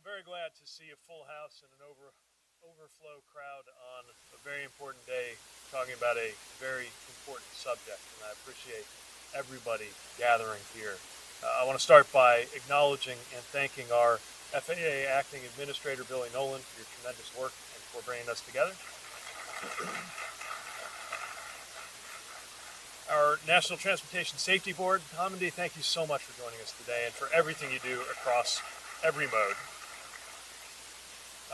very glad to see a full house and an overflow crowd on a very important day talking about a very important subject, and I appreciate everybody gathering here. I want to start by acknowledging and thanking our FAA Acting Administrator, Billy Nolan, for your tremendous work and for bringing us together. Our National Transportation Safety Board, Hamidi, thank you so much for joining us today and for everything you do across every mode.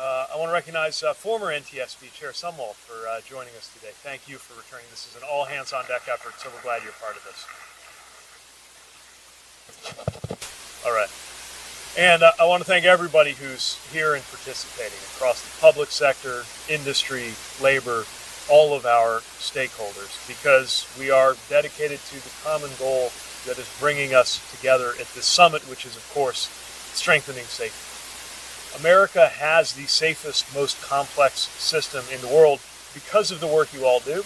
I want to recognize former NTSB Chair Sumwalt for joining us today. Thank you for returning. This is an all-hands-on-deck effort, so we're glad you're part of this. All right. And I want to thank everybody who's here and participating across the public sector, industry, labor, all of our stakeholders, because we are dedicated to the common goal that is bringing us together at this summit, which is, of course, strengthening safety. America has the safest, most complex system in the world because of the work you all do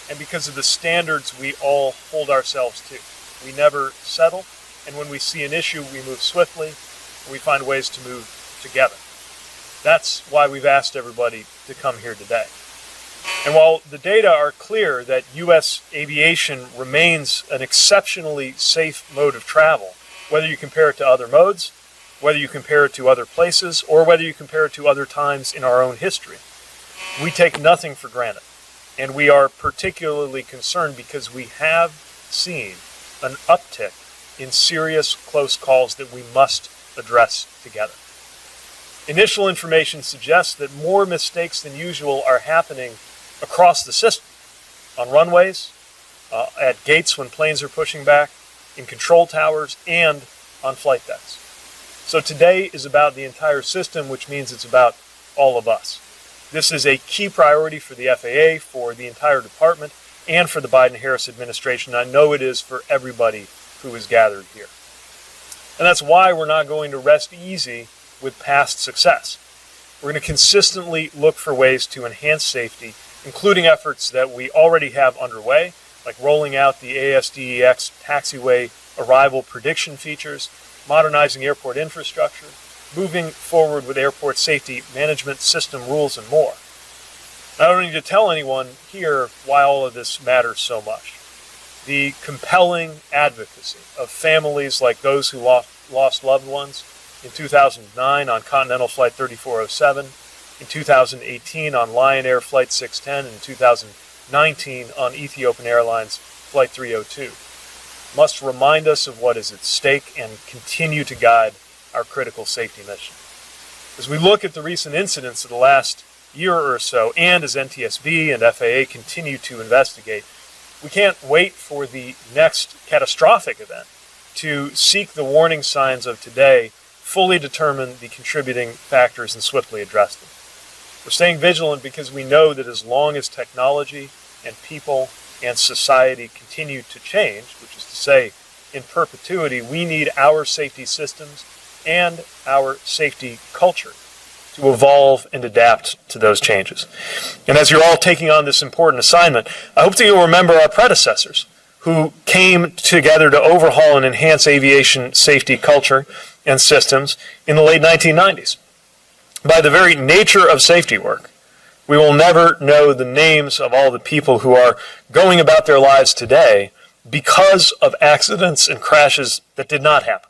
and because of the standards we all hold ourselves to. We never settle, and when we see an issue, we move swiftly, and we find ways to move together. That's why we've asked everybody to come here today. And while the data are clear that U.S. aviation remains an exceptionally safe mode of travel, whether you compare it to other modes, whether you compare it to other places, or whether you compare it to other times in our own history, we take nothing for granted. And we are particularly concerned because we have seen an uptick in serious close calls that we must address together. Initial information suggests that more mistakes than usual are happening across the system, on runways, at gates when planes are pushing back, in control towers, and on flight decks. So today is about the entire system, which means it's about all of us. This is a key priority for the FAA, for the entire department, and for the Biden-Harris administration. I know it is for everybody who is gathered here. And that's why we're not going to rest easy with past success. We're going to consistently look for ways to enhance safety, including efforts that we already have underway, like rolling out the ASDEX taxiway arrival prediction features, modernizing airport infrastructure, moving forward with airport safety management system rules, and more. I don't need to tell anyone here why all of this matters so much. The compelling advocacy of families like those who lost loved ones in 2009 on Continental Flight 3407, in 2018 on Lion Air Flight 610, and in 2019 on Ethiopian Airlines Flight 302. Must remind us of what is at stake and continue to guide our critical safety mission. As we look at the recent incidents of the last year or so, and as NTSB and FAA continue to investigate, we can't wait for the next catastrophic event to seek the warning signs of today, fully determine the contributing factors, and swiftly address them. We're staying vigilant because we know that as long as technology and people and society continue to change, which is to say, in perpetuity, we need our safety systems and our safety culture to evolve and adapt to those changes. And as you're all taking on this important assignment, I hope that you'll remember our predecessors who came together to overhaul and enhance aviation safety culture and systems in the late 1990s. By the very nature of safety work, we will never know the names of all the people who are going about their lives today because of accidents and crashes that did not happen,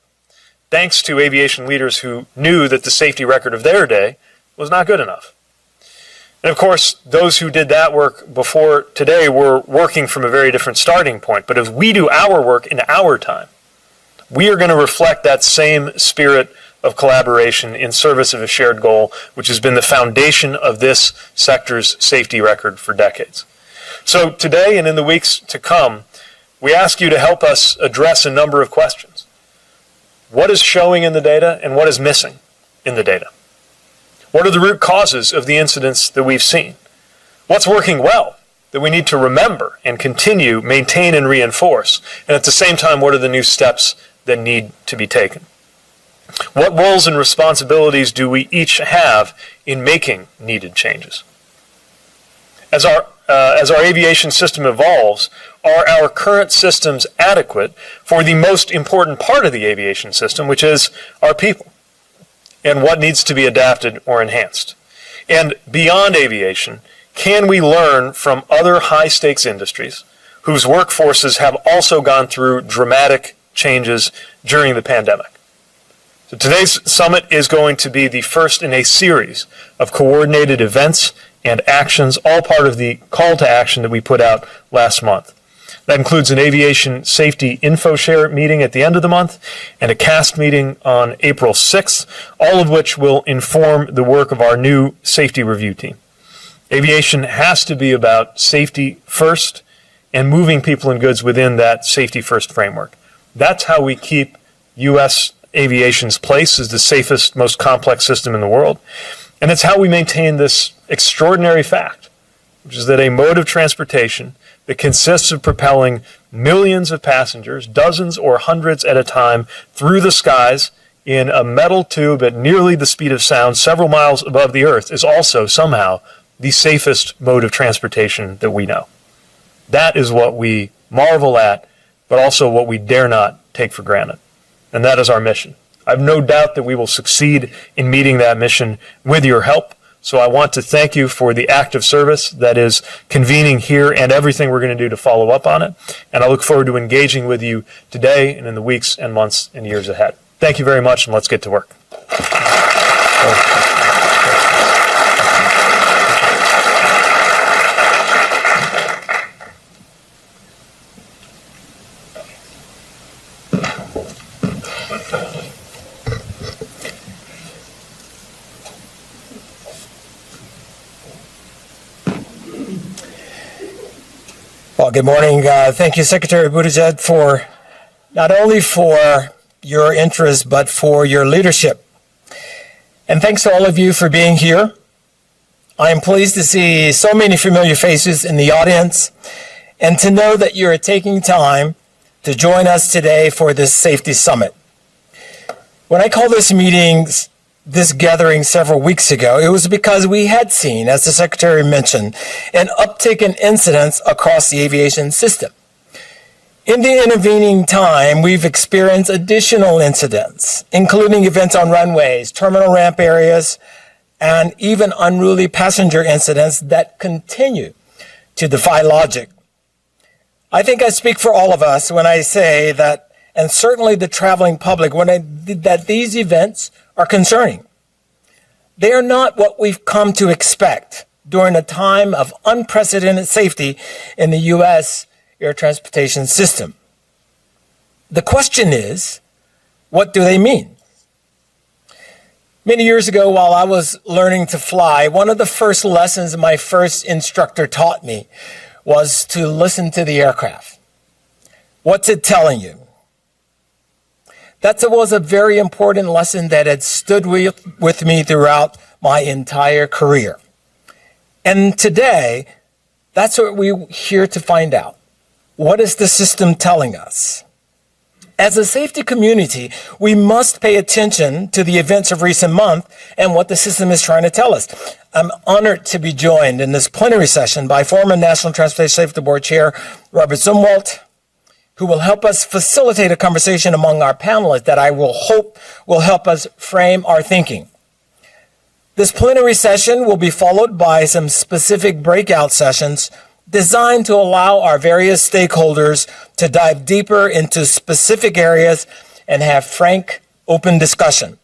thanks to aviation leaders who knew that the safety record of their day was not good enough. And of course, those who did that work before today were working from a very different starting point. But as we do our work in our time, we are going to reflect that same spirit of collaboration in service of a shared goal, which has been the foundation of this sector's safety record for decades. So today and in the weeks to come, we ask you to help us address a number of questions. What is showing in the data and what is missing in the data? What are the root causes of the incidents that we've seen? What's working well that we need to remember and continue, maintain, and reinforce? And at the same time, what are the new steps that need to be taken? What roles and responsibilities do we each have in making needed changes? As our aviation system evolves, are our current systems adequate for the most important part of the aviation system, which is our people? and what needs to be adapted or enhanced? And beyond aviation, can we learn from other high-stakes industries whose workforces have also gone through dramatic changes during the pandemic? So today's summit is going to be the first in a series of coordinated events and actions, all part of the call to action that we put out last month. That includes an aviation safety info share meeting at the end of the month and a CAST meeting on April 6th, all of which will inform the work of our new safety review team. Aviation has to be about safety first and moving people and goods within that safety first framework. That's how we keep U.S. aviation's place as the safest, most complex system in the world. And it's how we maintain this extraordinary fact, which is that a mode of transportation that consists of propelling millions of passengers, dozens or hundreds at a time, through the skies in a metal tube at nearly the speed of sound several miles above the earth is also somehow the safest mode of transportation that we know. That is what we marvel at, but also what we dare not take for granted. And that is our mission. I have no doubt that we will succeed in meeting that mission with your help. So I want to thank you for the active service that is convening here and everything we're going to do to follow up on it. And I look forward to engaging with you today and in the weeks and months and years ahead. Thank you very much, and let's get to work. Well, good morning. Thank you, Secretary Buttigieg, for not only for your interest, but for your leadership. And thanks to all of you for being here. I am pleased to see so many familiar faces in the audience and to know that you are taking time to join us today for this safety summit. When I called this gathering several weeks ago, it was because we had seen, as the Secretary mentioned, an uptick in incidents across the aviation system. In the intervening time, we've experienced additional incidents, including events on runways, terminal ramp areas, and even unruly passenger incidents that continue to defy logic. I think I speak for all of us when I say that, and certainly the traveling public, that these events are concerning. They are not what we've come to expect during a time of unprecedented safety in the U.S. air transportation system. The question is, what do they mean? Many years ago, while I was learning to fly, one of the first lessons my first instructor taught me was to listen to the aircraft. What's it telling you? That was a very important lesson that had stood with me throughout my entire career. And today, that's what we're here to find out. What is the system telling us? As a safety community, we must pay attention to the events of recent months and what the system is trying to tell us. I'm honored to be joined in this plenary session by former National Transportation Safety Board Chair Robert Zumwalt, who will help us facilitate a conversation among our panelists that I will hope will help us frame our thinking. This plenary session will be followed by some specific breakout sessions designed to allow our various stakeholders to dive deeper into specific areas and have frank, open discussion.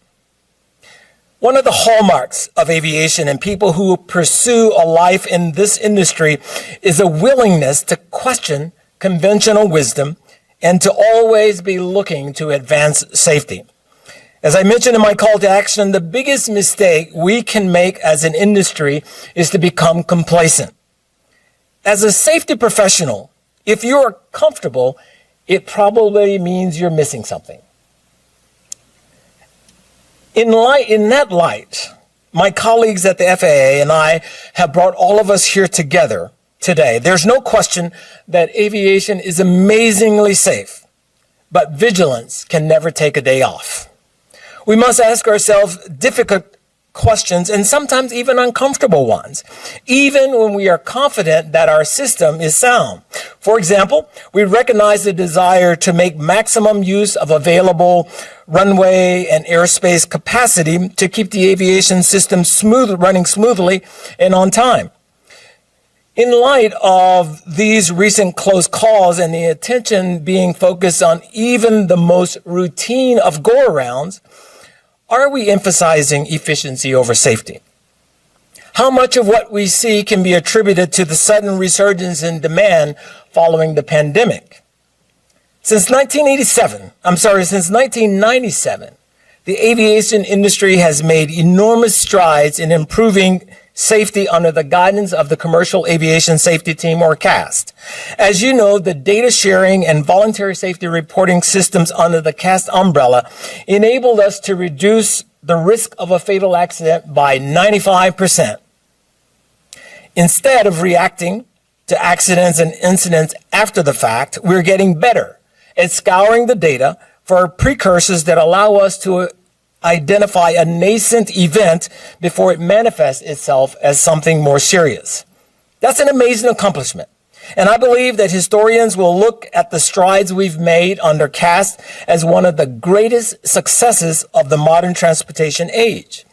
One of the hallmarks of aviation and people who pursue a life in this industry is a willingness to question conventional wisdom and to always be looking to advance safety. As I mentioned in my call to action, the biggest mistake we can make as an industry is to become complacent. As a safety professional, if you are comfortable, it probably means you're missing something. In that light, my colleagues at the FAA and I have brought all of us here together today. There's no question that aviation is amazingly safe, but vigilance can never take a day off. We must ask ourselves difficult questions, and sometimes even uncomfortable ones, even when we are confident that our system is sound. For example, we recognize the desire to make maximum use of available runway and airspace capacity to keep the aviation system running smoothly and on time. In light of these recent close calls and the attention being focused on even the most routine of go-arounds, are we emphasizing efficiency over safety? How much of what we see can be attributed to the sudden resurgence in demand following the pandemic? Since 1997, the aviation industry has made enormous strides in improving safety under the guidance of the Commercial Aviation Safety Team, or CAST. As you know, the data sharing and voluntary safety reporting systems under the CAST umbrella enabled us to reduce the risk of a fatal accident by 95%. Instead of reacting to accidents and incidents after the fact, we're getting better at scouring the data for precursors that allow us to identify a nascent event before it manifests itself as something more serious. That's an amazing accomplishment. And I believe that historians will look at the strides we've made under CAST as one of the greatest successes of the modern transportation age.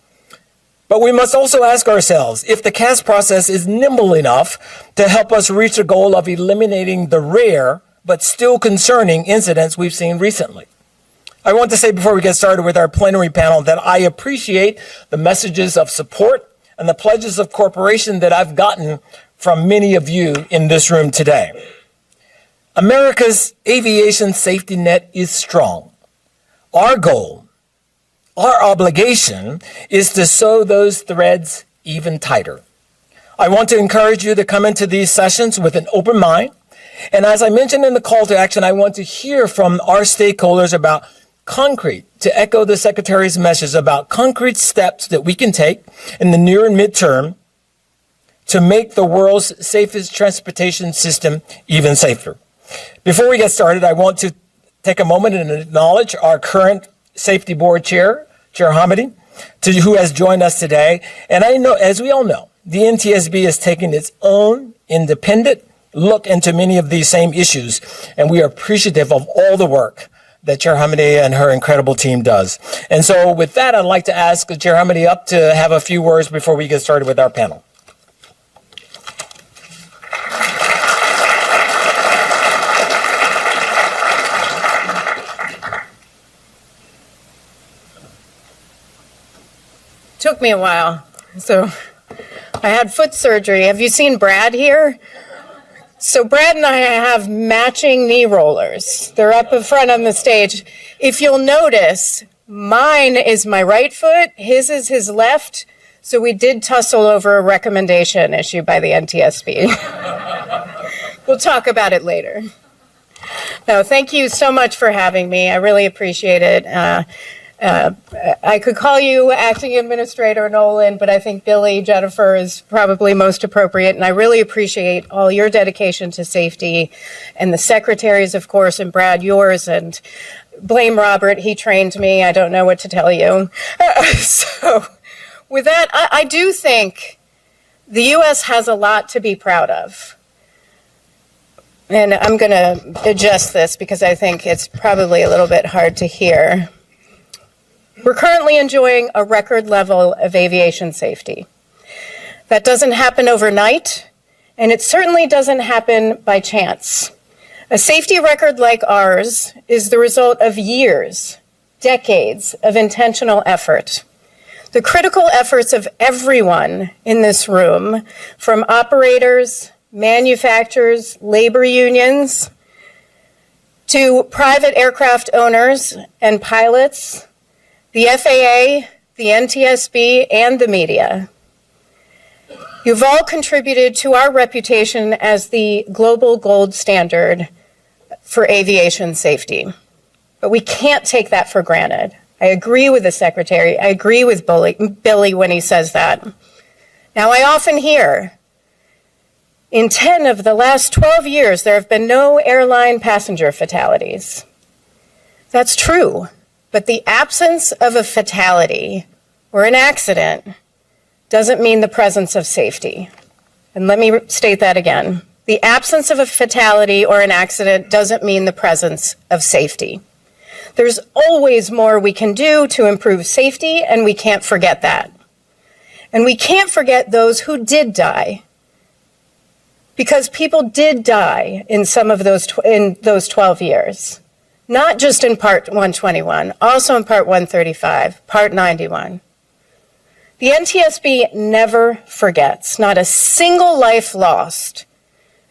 But we must also ask ourselves if the CAST process is nimble enough to help us reach the goal of eliminating the rare but still concerning incidents we've seen recently. I want to say before we get started with our plenary panel that I appreciate the messages of support and the pledges of cooperation that I've gotten from many of you in this room today. America's aviation safety net is strong. Our goal, our obligation, is to sew those threads even tighter. I want to encourage you to come into these sessions with an open mind. And as I mentioned in the call to action, I want to hear from our stakeholders about to echo the Secretary's message about concrete steps that we can take in the near and midterm to make the world's safest transportation system even safer. Before we get started, I want to take a moment and acknowledge our current Safety Board Chair, Chair Hamidi, who has joined us today. And I know, as we all know, the NTSB has taken its own independent look into many of these same issues, and we are appreciative of all the work that Chair Hamidi and her incredible team does. And so with that, I'd like to ask Chair Hamidi up to have a few words before we get started with our panel. Took me a while. So I had foot surgery. Have you seen Brad here? So Brad and I have matching knee rollers. They're up in front on the stage. If you'll notice, mine is my right foot, his is his left. So we did tussle over a recommendation issued by the NTSB. We'll talk about it later. No, thank you so much for having me. I really appreciate it. I could call you Acting Administrator Nolan, but I think Billy Jennifer is probably most appropriate, and I really appreciate all your dedication to safety, and the secretaries, of course, and Brad, yours, and blame Robert, he trained me, I don't know what to tell you. So with that, I do think the U.S. has a lot to be proud of. And I'm going to adjust this because I think it's probably a little bit hard to hear. We're currently enjoying a record level of aviation safety. That doesn't happen overnight, and it certainly doesn't happen by chance. A safety record like ours is the result of years, decades of intentional effort. The critical efforts of everyone in this room, from operators, manufacturers, labor unions, to private aircraft owners and pilots, the FAA, the NTSB, and the media. You've all contributed to our reputation as the global gold standard for aviation safety. But we can't take that for granted. I agree with the Secretary. I agree with Billy when he says that. Now, I often hear, in 10 of the last 12 years, there have been no airline passenger fatalities. That's true. But the absence of a fatality or an accident doesn't mean the presence of safety. And let me state that again. The absence of a fatality or an accident doesn't mean the presence of safety. There's always more we can do to improve safety, and we can't forget that. And we can't forget those who did die, because people did die in some of those 12 years. Not just in Part 121, also in Part 135, Part 91. The NTSB never forgets, not a single life lost.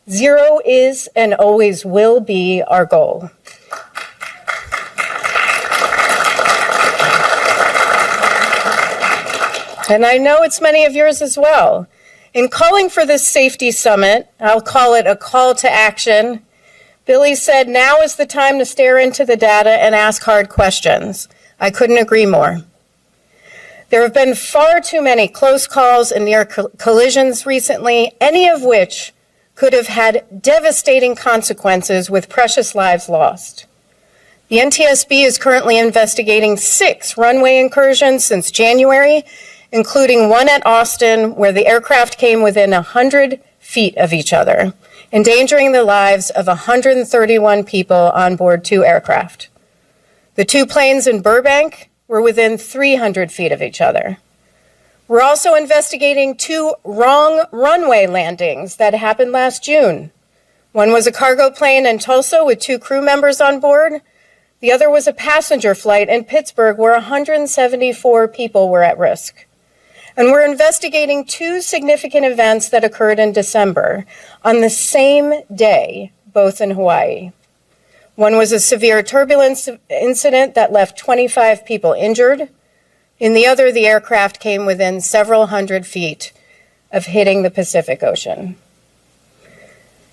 Zero is and always will be our goal. And I know it's many of yours as well. In calling for this safety summit, I'll call it a call to action. Billy said, now is the time to stare into the data and ask hard questions. I couldn't agree more. There have been far too many close calls and near collisions recently, any of which could have had devastating consequences with precious lives lost. The NTSB is currently investigating 6 runway incursions since January, including one at Austin where the aircraft came within 100 feet of each other, endangering the lives of 131 people on board 2 aircraft. The 2 planes in Burbank were within 300 feet of each other. We're also investigating 2 wrong runway landings that happened last June. One was a cargo plane in Tulsa with 2 crew members on board. The other was a passenger flight in Pittsburgh where 174 people were at risk. And we're investigating 2 significant events that occurred in December on the same day, both in Hawaii. One was a severe turbulence incident that left 25 people injured. In the other, the aircraft came within several hundred feet of hitting the Pacific Ocean.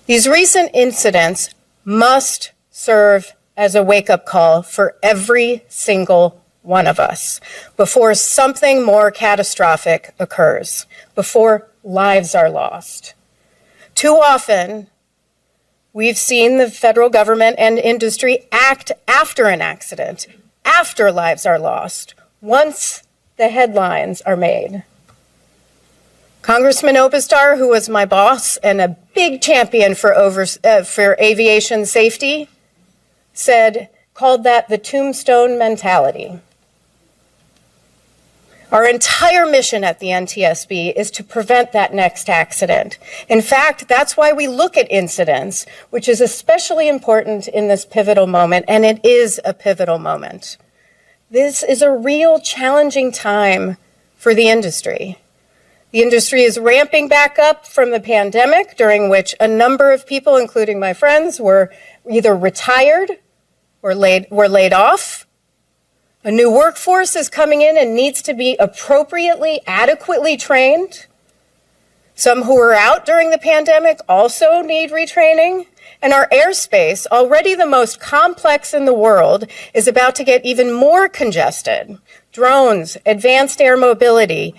These recent incidents must serve as a wake-up call for every single one of us before something more catastrophic occurs, before lives are lost. Too often, we've seen the federal government and industry act after an accident, after lives are lost, once the headlines are made. Congressman Obastar, who was my boss and a big champion for aviation safety, called that the tombstone mentality. Our entire mission at the NTSB is to prevent that next accident. In fact, that's why we look at incidents, which is especially important in this pivotal moment, and it is a pivotal moment. This is a real challenging time for the industry. The industry is ramping back up from the pandemic, during which a number of people, including my friends, were either retired or were laid off. A new workforce is coming in and needs to be appropriately, adequately trained. Some who were out during the pandemic also need retraining. And our airspace, already the most complex in the world, is about to get even more congested. Drones, advanced air mobility,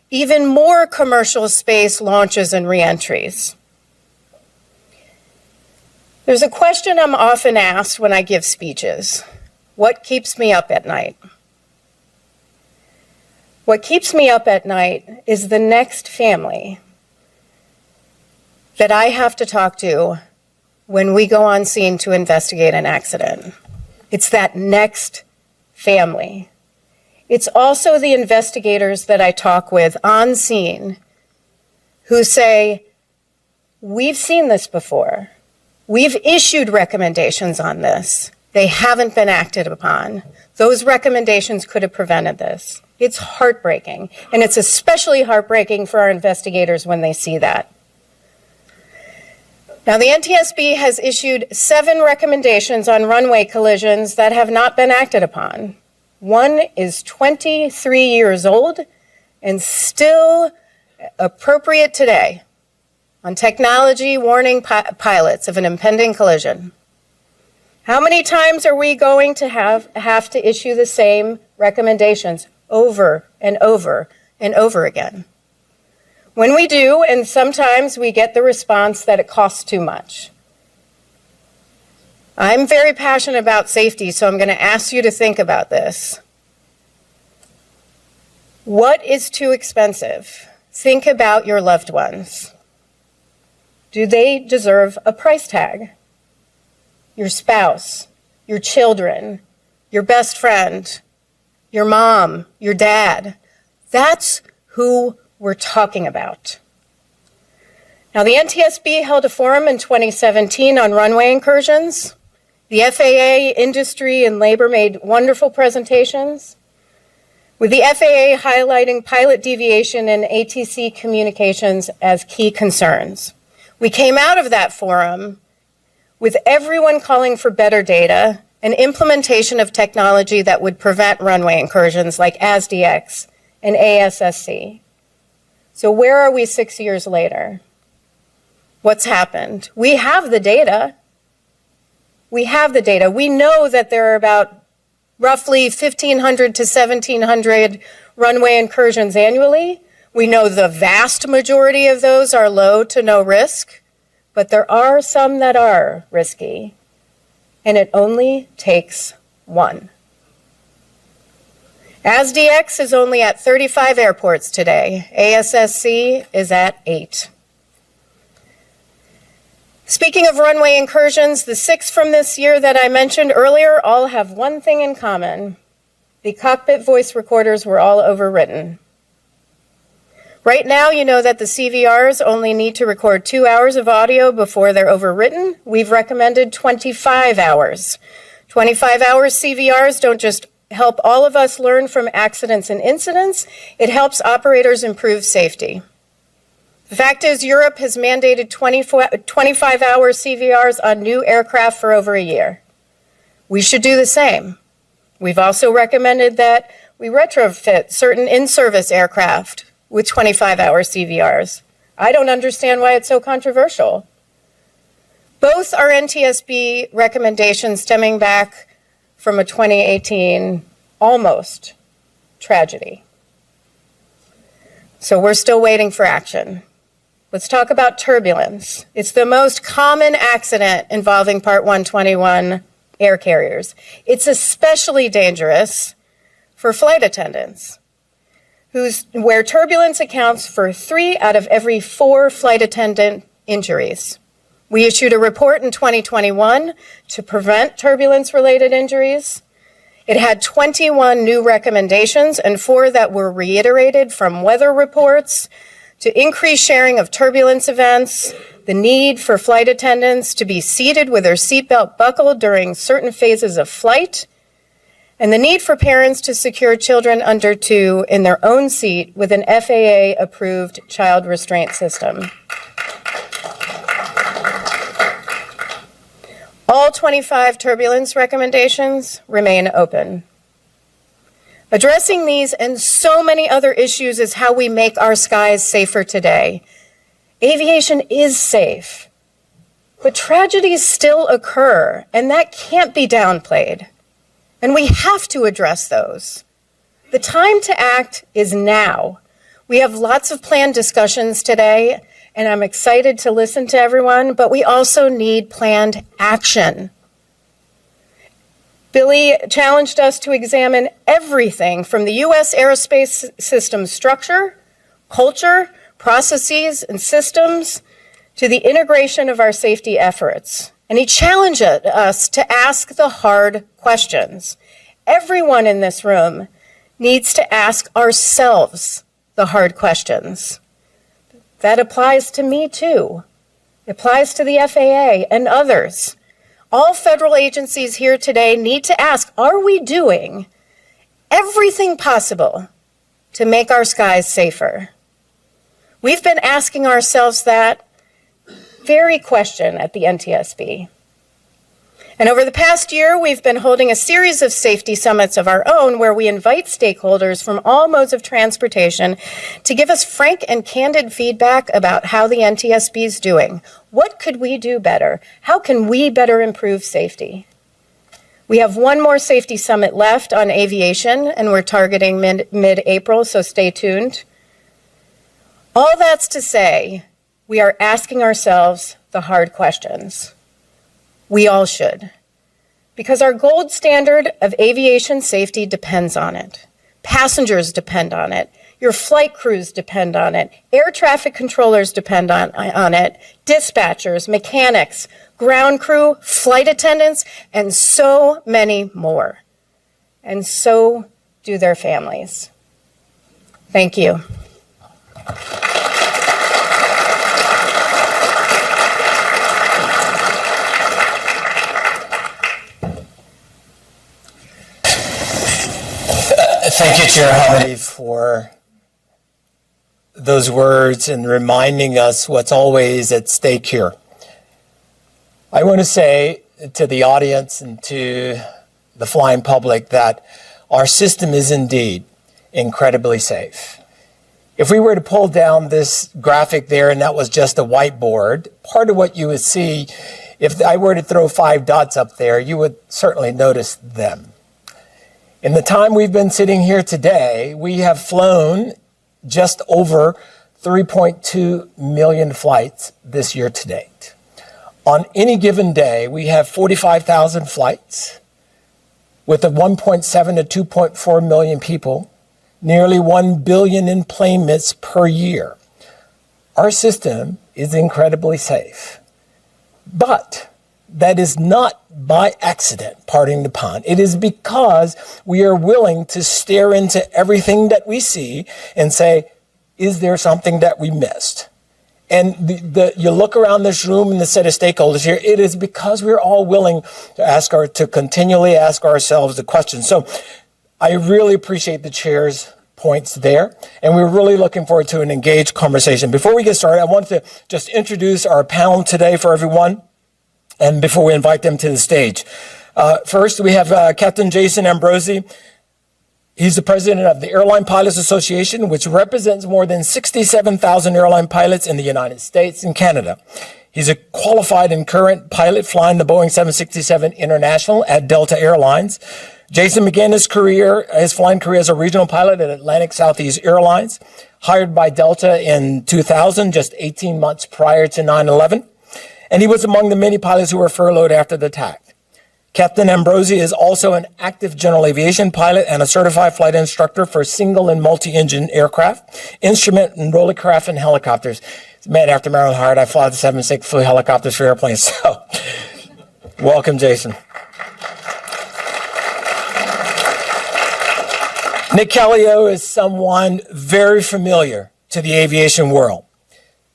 even more commercial space launches and reentries. There's a question I'm often asked when I give speeches. What keeps me up at night? What keeps me up at night is the next family that I have to talk to when we go on scene to investigate an accident. It's that next family. It's also the investigators that I talk with on scene who say, we've seen this before. We've issued recommendations on this. They haven't been acted upon. Those recommendations could have prevented this. It's heartbreaking, and it's especially heartbreaking for our investigators when they see that. Now, the NTSB has issued 7 recommendations on runway collisions that have not been acted upon. One is 23 years old and still appropriate today on technology warning pilots of an impending collision. How many times are we going to have to issue the same recommendations over and over and over again? When we do, and sometimes we get the response that it costs too much. I'm very passionate about safety, so I'm going to ask you to think about this. What is too expensive? Think about your loved ones. Do they deserve a price tag? Your spouse, your children, your best friend, your mom, your dad. That's who we're talking about. Now, the NTSB held a forum in 2017 on runway incursions. The FAA, industry, and labor made wonderful presentations, with the FAA highlighting pilot deviation and ATC communications as key concerns. We came out of that forum with everyone calling for better data and implementation of technology that would prevent runway incursions like ASDX and ASSC. So where are we 6 years later? What's happened? We have the data. We have the data. We know that there are about roughly 1,500 to 1,700 runway incursions annually. We know the vast majority of those are low to no risk, but there are some that are risky, and it only takes one. ASDX is only at 35 airports today. ASSC is at 8. Speaking of runway incursions, the 6 from this year that I mentioned earlier all have one thing in common. The cockpit voice recorders were all overwritten. Right now, you know that the CVRs only need to record 2 hours of audio before they're overwritten. We've recommended 25 hours. 25 hours CVRs don't just help all of us learn from accidents and incidents, it helps operators improve safety. The fact is, Europe has mandated 25-hour CVRs on new aircraft for over a year. We should do the same. We've also recommended that we retrofit certain in-service aircraft with 25-hour CVRs. I don't understand why it's so controversial. Both are NTSB recommendations stemming back from a 2018 almost tragedy. So we're still waiting for action. Let's talk about turbulence. It's the most common accident involving Part 121 air carriers. It's especially dangerous for flight attendants, where turbulence accounts for 3 out of every 4 flight attendant injuries. We issued a report in 2021 to prevent turbulence-related injuries. It had 21 new recommendations and 4 that were reiterated from weather reports to increase sharing of turbulence events, the need for flight attendants to be seated with their seatbelt buckled during certain phases of flight, and the need for parents to secure children under 2 in their own seat with an FAA-approved child restraint system. All 25 turbulence recommendations remain open. Addressing these and so many other issues is how we make our skies safer today. Aviation is safe, but tragedies still occur, and that can't be downplayed. And we have to address those. The time to act is now. We have lots of planned discussions today, and I'm excited to listen to everyone, but we also need planned action. Billy challenged us to examine everything from the U.S. aerospace system structure, culture, processes, and systems to the integration of our safety efforts. And he challenged us to ask the hard questions. Everyone in this room needs to ask ourselves the hard questions. That applies to me too. It applies to the FAA and others. All federal agencies here today need to ask, are we doing everything possible to make our skies safer? We've been asking ourselves that very question at the NTSB. And over the past year, we've been holding a series of safety summits of our own where we invite stakeholders from all modes of transportation to give us frank and candid feedback about how the NTSB is doing. What could we do better? How can we better improve safety? We have one more safety summit left on aviation, and we're targeting mid-April, so stay tuned. All that's to say, we are asking ourselves the hard questions. We all should, because our gold standard of aviation safety depends on it. Passengers depend on it. Your flight crews depend on it. Air traffic controllers depend on it. Dispatchers, mechanics, ground crew, flight attendants, and so many more. And so do their families. Thank you. Thank you, Chair Hamidi, for those words and reminding us what's always at stake here. I want to say to the audience and to the flying public that our system is indeed incredibly safe. If we were to pull down this graphic there and that was just a whiteboard, part of what you would see, if I were to throw 5 dots up there, you would certainly notice them. In the time we've been sitting here today, we have flown just over 3.2 million flights this year to date. On any given day, we have 45,000 flights with a 1.7 to 2.4 million people, nearly 1 billion enplanements per year. Our system is incredibly safe. But that is not by accident, pardon the pun. It is because we are willing to stare into everything that we see and say, is there something that we missed? And you look around this room and the set of stakeholders here, it is because we're all willing to continually ask ourselves the question. So I really appreciate the chair's points there, and we're really looking forward to an engaged conversation. Before we get started, I want to just introduce our panel today for everyone. And before we invite them to the stage, first we have Captain Jason Ambrosi. He's the president of the Airline Pilots Association, which represents more than 67,000 airline pilots in the United States and Canada. He's a qualified and current pilot flying the Boeing 767 International at Delta Airlines. Jason began his flying career as a regional pilot at Atlantic Southeast Airlines, hired by Delta in 2000, just 18 months prior to 9/11. And he was among the many pilots who were furloughed after the attack. Captain Ambrosi is also an active general aviation pilot and a certified flight instructor for single and multi-engine aircraft, instrument and rotorcraft, and helicopters. It's a man after my own heart. I fly the 767, flew helicopters for airplanes. So, welcome, Jason. Nick Callio is someone very familiar to the aviation world.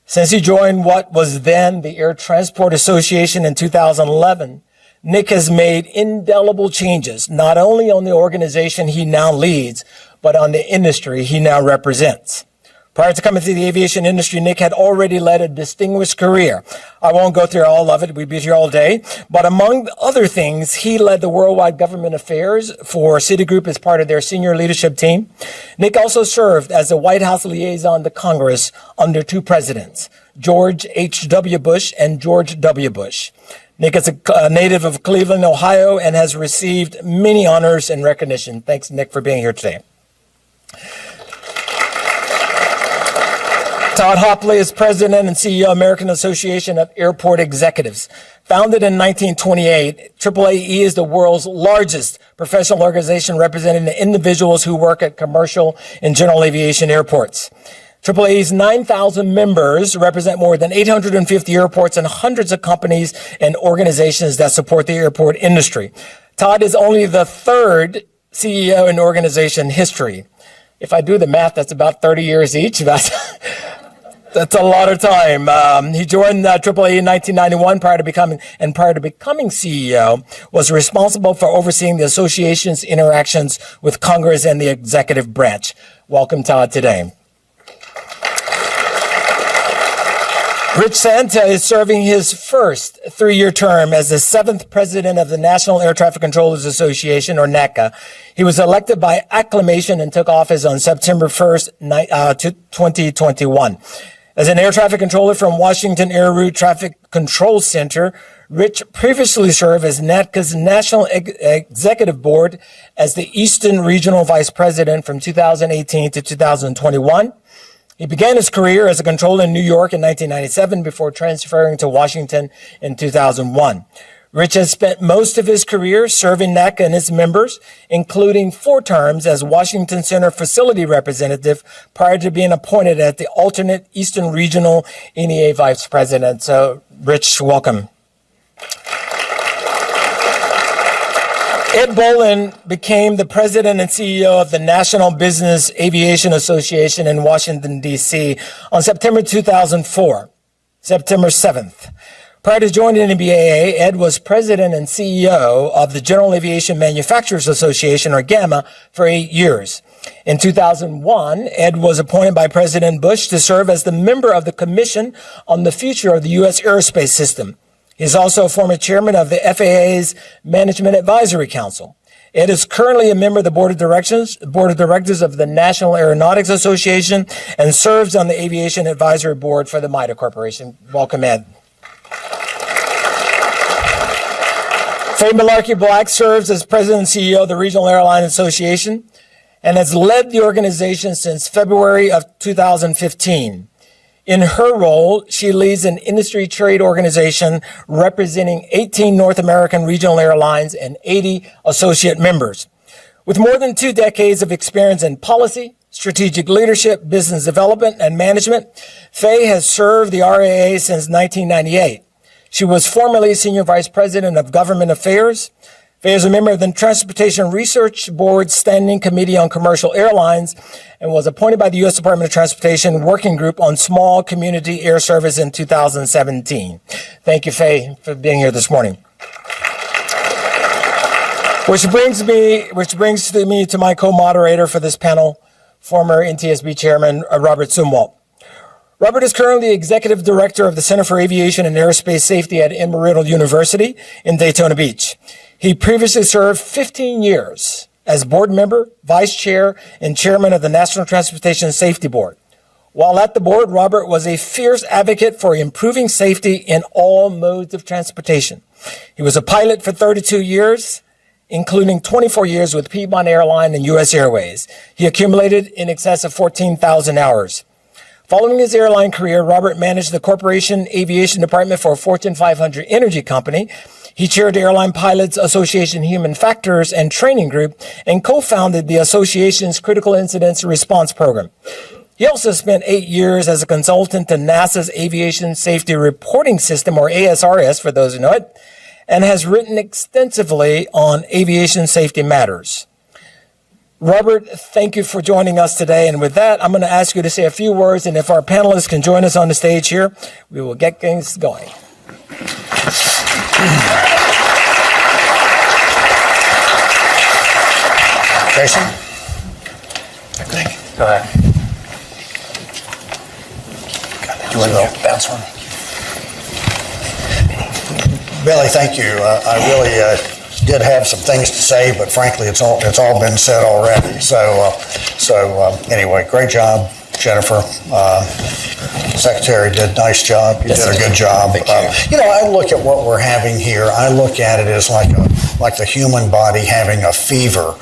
Since he joined what was then the Air Transport Association in 2011, Nick has made indelible changes, not only on the organization he now leads, but on the industry he now represents. Prior to coming to the aviation industry, Nick had already led a distinguished career. I won't go through all of it. We'd be here all day. But among other things, he led the worldwide government affairs for Citigroup as part of their senior leadership team. Nick also served as the White House liaison to Congress under 2 presidents, George H.W. Bush and George W. Bush. Nick is a native of Cleveland, Ohio, and has received many honors and recognition. Thanks, Nick, for being here today. Todd Hopley is president and CEO of American Association of Airport Executives. Founded in 1928, AAAE is the world's largest professional organization representing the individuals who work at commercial and general aviation airports. AAAE's 9,000 members represent more than 850 airports and hundreds of companies and organizations that support the airport industry. Todd is only the 3rd CEO in organization history. If I do the math, that's about 30 years each. That's a lot of time. He joined AAA in 1991 prior to becoming CEO, was responsible for overseeing the association's interactions with Congress and the executive branch. Welcome, Todd, today. Rich Santa is serving his first 3-year term as the 7th president of the National Air Traffic Controllers Association, or NACA. He was elected by acclamation and took office on September 1st, 2021. As an air traffic controller from Washington Air Route Traffic Control Center, Rich previously served as NATCA's National Executive Board as the Eastern Regional Vice President from 2018 to 2021. He began his career as a controller in New York in 1997 before transferring to Washington in 2001. Rich has spent most of his career serving NACA and its members, including 4 terms as Washington Center facility representative prior to being appointed as the alternate Eastern Regional NEA Vice President. So, Rich, welcome. Ed Bolin became the president and CEO of the National Business Aviation Association in Washington, D.C. on September 2004, September 7th. Prior to joining the BAA, Ed was president and CEO of the General Aviation Manufacturers Association, or GAMA, for 8 years. In 2001, Ed was appointed by President Bush to serve as the member of the Commission on the Future of the U.S. Aerospace System. He is also a former chairman of the FAA's Management Advisory Council. Ed is currently a member of the Board of Directors of the National Aeronautics Association and serves on the Aviation Advisory Board for the MITA Corporation. Welcome, Ed. Faye Malarkey Black serves as president and CEO of the Regional Airline Association and has led the organization since February of 2015. In her role, she leads an industry trade organization representing 18 North American regional airlines and 80 associate members. With more than 2 decades of experience in policy, strategic leadership, business development, and management, Faye has served the RAA since 1998. She was formerly Senior Vice President of Government Affairs. Faye is a member of the Transportation Research Board's Standing Committee on Commercial Airlines and was appointed by the U.S. Department of Transportation Working Group on Small Community Air Service in 2017. Thank you, Faye, for being here this morning. Which brings me to my co-moderator for this panel, former NTSB Chairman Robert Zumwalt. Robert is currently Executive Director of the Center for Aviation and Aerospace Safety at Embry-Riddle University in Daytona Beach. He previously served 15 years as board member, vice chair, and chairman of the National Transportation Safety Board. While at the board, Robert was a fierce advocate for improving safety in all modes of transportation. He was a pilot for 32 years, including 24 years with Piedmont Airline and U.S. Airways. He accumulated in excess of 14,000 hours. Following his airline career, Robert managed the corporation aviation department for a Fortune 500 energy company. He chaired the Airline Pilots Association Human Factors and Training Group and co-founded the association's Critical Incidents Response Program. He also spent 8 years as a consultant to NASA's Aviation Safety Reporting System, or ASRS for those who know it, and has written extensively on aviation safety matters. Robert, thank you for joining us today. And with that, I'm going to ask you to say a few words, and if our panelists can join us on the stage here, we will get things going. Jason? Thank you. Go ahead. Do you want to go bounce one? Billy, thank you. I really did have some things to say, but frankly, it's all been said already. So anyway, great job, Jennifer. Secretary did a nice job. You did a good job. I look at what we're having here. I look at it as like the human body having a fever.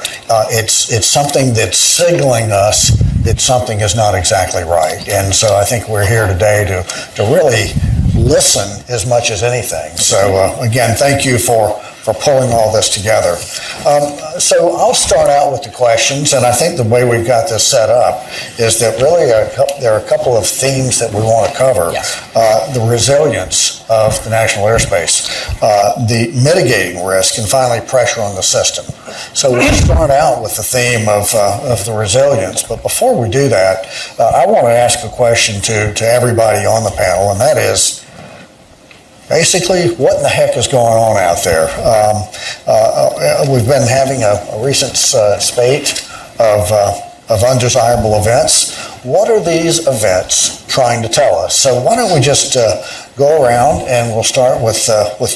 It's something that's signaling us that something is not exactly right. And so I think we're here today to really listen as much as anything. So again, thank you for pulling all this together. So I'll start out with the questions, and I think the way we've got this set up is that really there are a couple of themes that we want to cover. Yes. The resilience of the national airspace, the mitigating risk, and finally pressure on the system. So we'll start out with the theme of the resilience, but before we do that, I want to ask a question to everybody on the panel, and that is, basically, what in the heck is going on out there? We've been having a recent spate of undesirable events. What are these events trying to tell us? So why don't we just go around, and we'll start with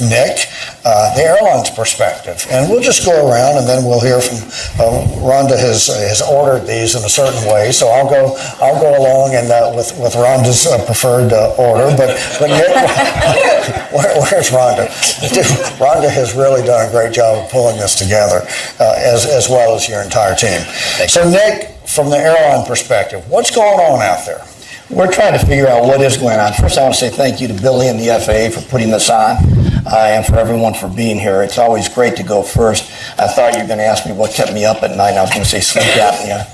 Nick, the airline's perspective, and we'll just go around, and then we'll hear from Rhonda has ordered these in a certain way. So I'll go along and with Rhonda's preferred order. But Nick, where's Rhonda? Rhonda has really done a great job of pulling this together, as well as your entire team. So Nick, from the airline perspective, what's going on out there? We're trying to figure out what is going on. First, I want to say thank you to Billy and the FAA for putting this on. and for everyone for being here. It's always great to go first. I thought you were going to ask me what kept me up at night, and I was going to say sleep apnea.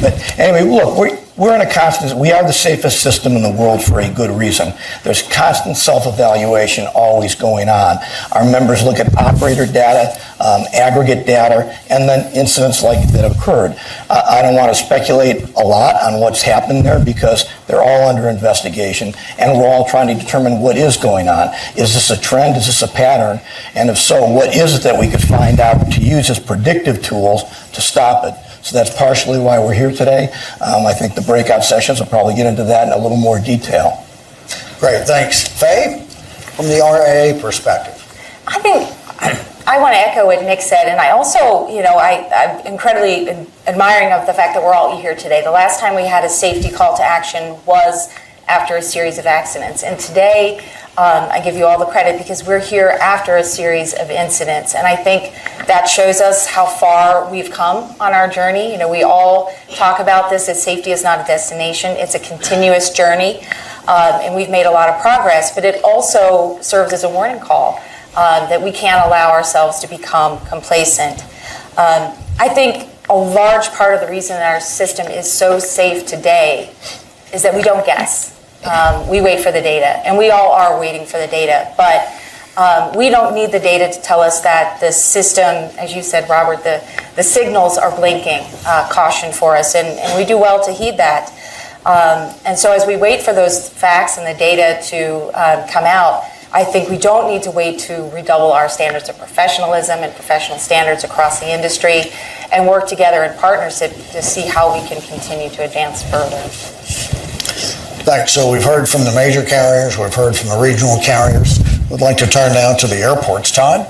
But anyway, look, we're in a constant, we are the safest system in the world for a good reason. There's constant self-evaluation always going on. Our members look at operator data, aggregate data, and then incidents like that have occurred. I don't want to speculate a lot on what's happened there because they're all under investigation, and we're all trying to determine what is going on. Is this a trend? Is this a pattern? And if so, what is it that we could find out to use as predictive tools to stop it? So that's partially why we're here today. I think the breakout sessions will probably get into that in a little more detail. Great, thanks. Faye, from the RAA perspective. I think I want to echo what Nick said, and I also, I'm incredibly admiring of the fact that we're all here today. The last time we had a safety call to action was after a series of accidents, and today I give you all the credit because we're here after a series of incidents, and I think that shows us how far we've come on our journey. We all talk about this as safety is not a destination, it's a continuous journey, and we've made a lot of progress, but it also serves as a warning call that we can't allow ourselves to become complacent. I think a large part of the reason that our system is so safe today is that we don't guess. We wait for the data, and we all are waiting for the data, but we don't need the data to tell us that the system, as you said, Robert, the signals are blinking caution for us, and we do well to heed that. And so as we wait for those facts and the data to come out, I think we don't need to wait to redouble our standards of professionalism and professional standards across the industry and work together in partnership to see how we can continue to advance further. Thanks. So we've heard from the major carriers, we've heard from the regional carriers. We'd like to turn now to the airports. Todd?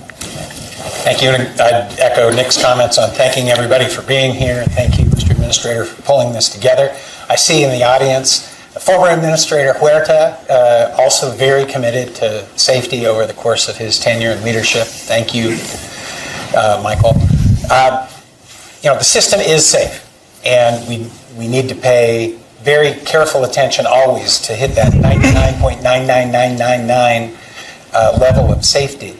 Thank you. I'd echo Nick's comments on thanking everybody for being here. Thank you, Mr. Administrator, for pulling this together. I see in the audience former Administrator Huerta, also very committed to safety over the course of his tenure and leadership. Thank you, Michael. The system is safe, and we need to pay very careful attention always to hit that 99.99999 level of safety.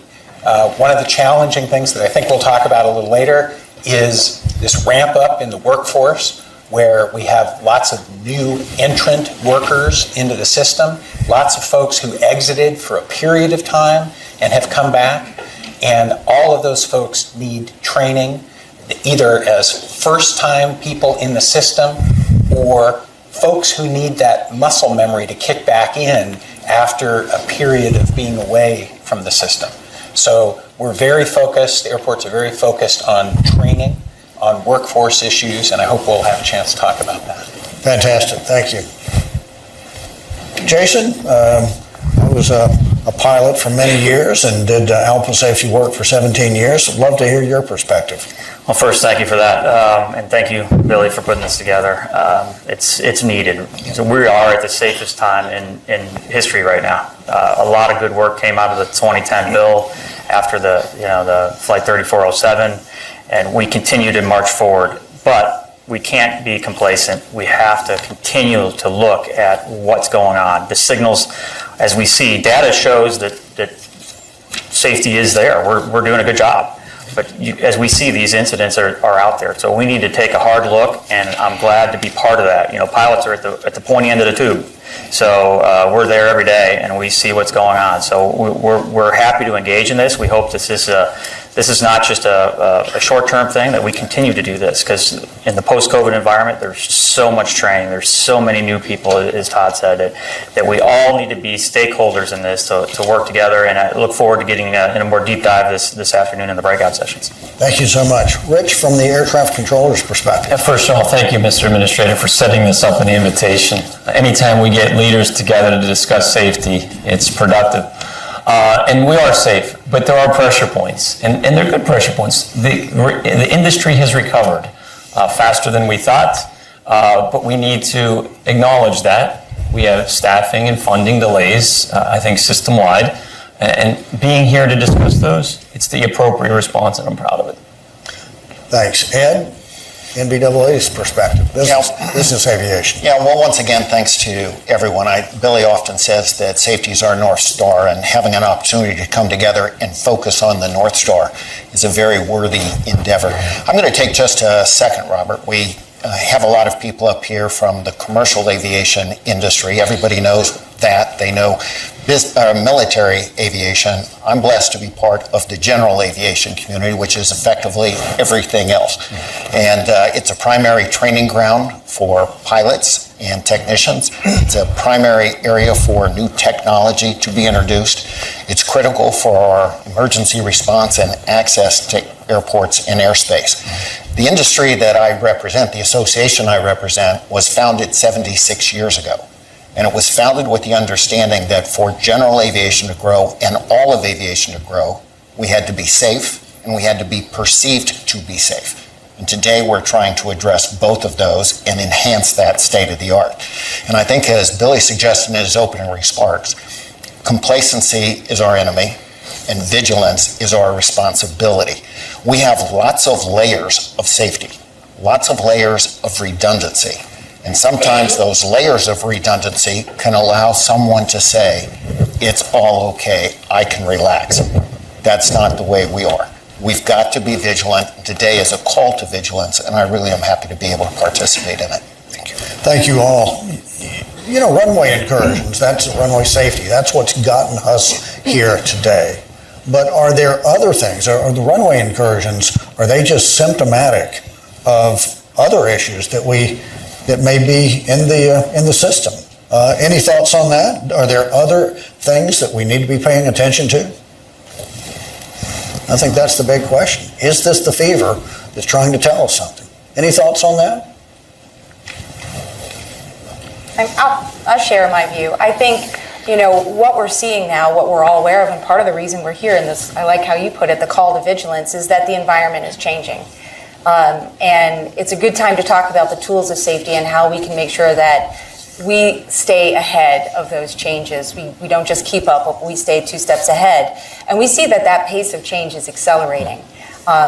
One of the challenging things that I think we'll talk about a little later is this ramp up in the workforce, where we have lots of new entrant workers into the system, lots of folks who exited for a period of time and have come back, and all of those folks need training, either as first-time people in the system or folks who need that muscle memory to kick back in after a period of being away from the system. So we're very focused, the airports are very focused on training, on workforce issues, and I hope we'll have a chance to talk about that. Fantastic, thank you. Jason, I was a pilot for many years and did Alpha Safety work for 17 years. I'd love to hear your perspective. Well, first, thank you for that, and thank you, Billy, for putting this together. It's needed. So we are at the safest time in history right now. A lot of good work came out of the 2010 bill after the Flight 3407. And we continue to march forward, but we can't be complacent. We have to continue to look at what's going on. The signals, as we see, data shows that safety is there. We're doing a good job. But as we see, these incidents are out there. So we need to take a hard look, and I'm glad to be part of that. Pilots are at the pointy end of the tube. So we're there every day, and we see what's going on. So we're happy to engage in this. We hope this is not just a short-term thing, that we continue to do this, because in the post-COVID environment, there's so much training. There's so many new people, as Todd said, that we all need to be stakeholders in this to work together. And I look forward to getting in a more deep dive this afternoon in the breakout sessions. Thank you so much. Rich, from the air traffic controller's perspective. First of all, thank you, Mr. Administrator, for setting this up in the invitation. Anytime we get leaders together to discuss safety, it's productive. And we are safe, but there are pressure points, and they're good pressure points. The industry has recovered faster than we thought, but we need to acknowledge that. We have staffing and funding delays, I think, system-wide, and being here to discuss those, it's the appropriate response, and I'm proud of it. Thanks. Ed? NBAA's perspective, business aviation? Yeah, well, once again, thanks to everyone. Billy often says that safety is our North Star, and having an opportunity to come together and focus on the North Star is a very worthy endeavor. I'm going to take just a second, Robert. We have a lot of people up here from the commercial aviation industry. Everybody knows that. They know military aviation. I'm blessed to be part of the general aviation community, which is effectively everything else. And it's a primary training ground for pilots and technicians. It's a primary area for new technology to be introduced. It's critical for our emergency response and access to airports and airspace. The industry that I represent, the association I represent, was founded 76 years ago. And it was founded with the understanding that for general aviation to grow and all of aviation to grow, we had to be safe and we had to be perceived to be safe. And today we're trying to address both of those and enhance that state of the art. And I think, as Billy suggested in his opening remarks, complacency is our enemy and vigilance is our responsibility. We have lots of layers of safety, lots of layers of redundancy. And sometimes those layers of redundancy can allow someone to say, it's all okay, I can relax. That's not the way we are. We've got to be vigilant. Today is a call to vigilance, and I really am happy to be able to participate in it. Thank you. Thank you all. You know, runway incursions, that's runway safety. That's what's gotten us here today. But are there other things? Are the runway incursions, are they just symptomatic of other issues that may be in the system? Any thoughts on that? Are there other things that we need to be paying attention to? I think that's the big question. Is this the fever that's trying to tell us something? Any thoughts on that? I'll share my view. I think, what we're seeing now, what we're all aware of, and part of the reason we're here in this, I like how you put it, the call to vigilance, is that the environment is changing. And it's a good time to talk about the tools of safety and how we can make sure that we stay ahead of those changes. We don't just keep up, but we stay 2 steps ahead. And we see that pace of change is accelerating.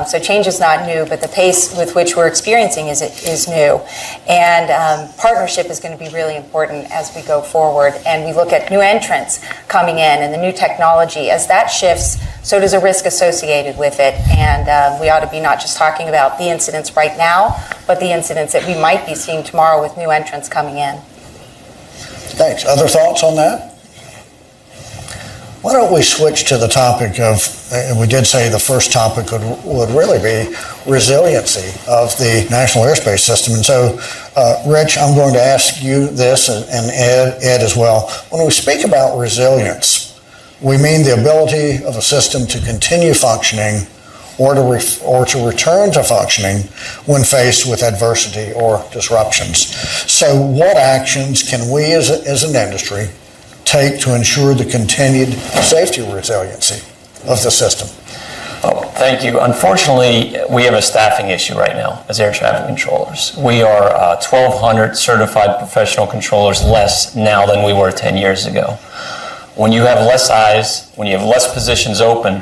So change is not new, but the pace with which we're experiencing is new. And partnership is going to be really important as we go forward. And we look at new entrants coming in and the new technology. As that shifts, so does a risk associated with it. And we ought to be not just talking about the incidents right now, but the incidents that we might be seeing tomorrow with new entrants coming in. Thanks. Other thoughts on that? Why don't we switch to the topic of, and we did say the first topic would really be resiliency of the National Airspace System. And so, Rich, I'm going to ask you this, and Ed as well. When we speak about resilience, we mean the ability of a system to continue functioning or to return to functioning when faced with adversity or disruptions. So what actions can we as an industry take to ensure the continued safety resiliency of the system? Oh, thank you. Unfortunately, we have a staffing issue right now as air traffic controllers. We are 1,200 certified professional controllers less now than we were 10 years ago. When you have less eyes, when you have less positions open,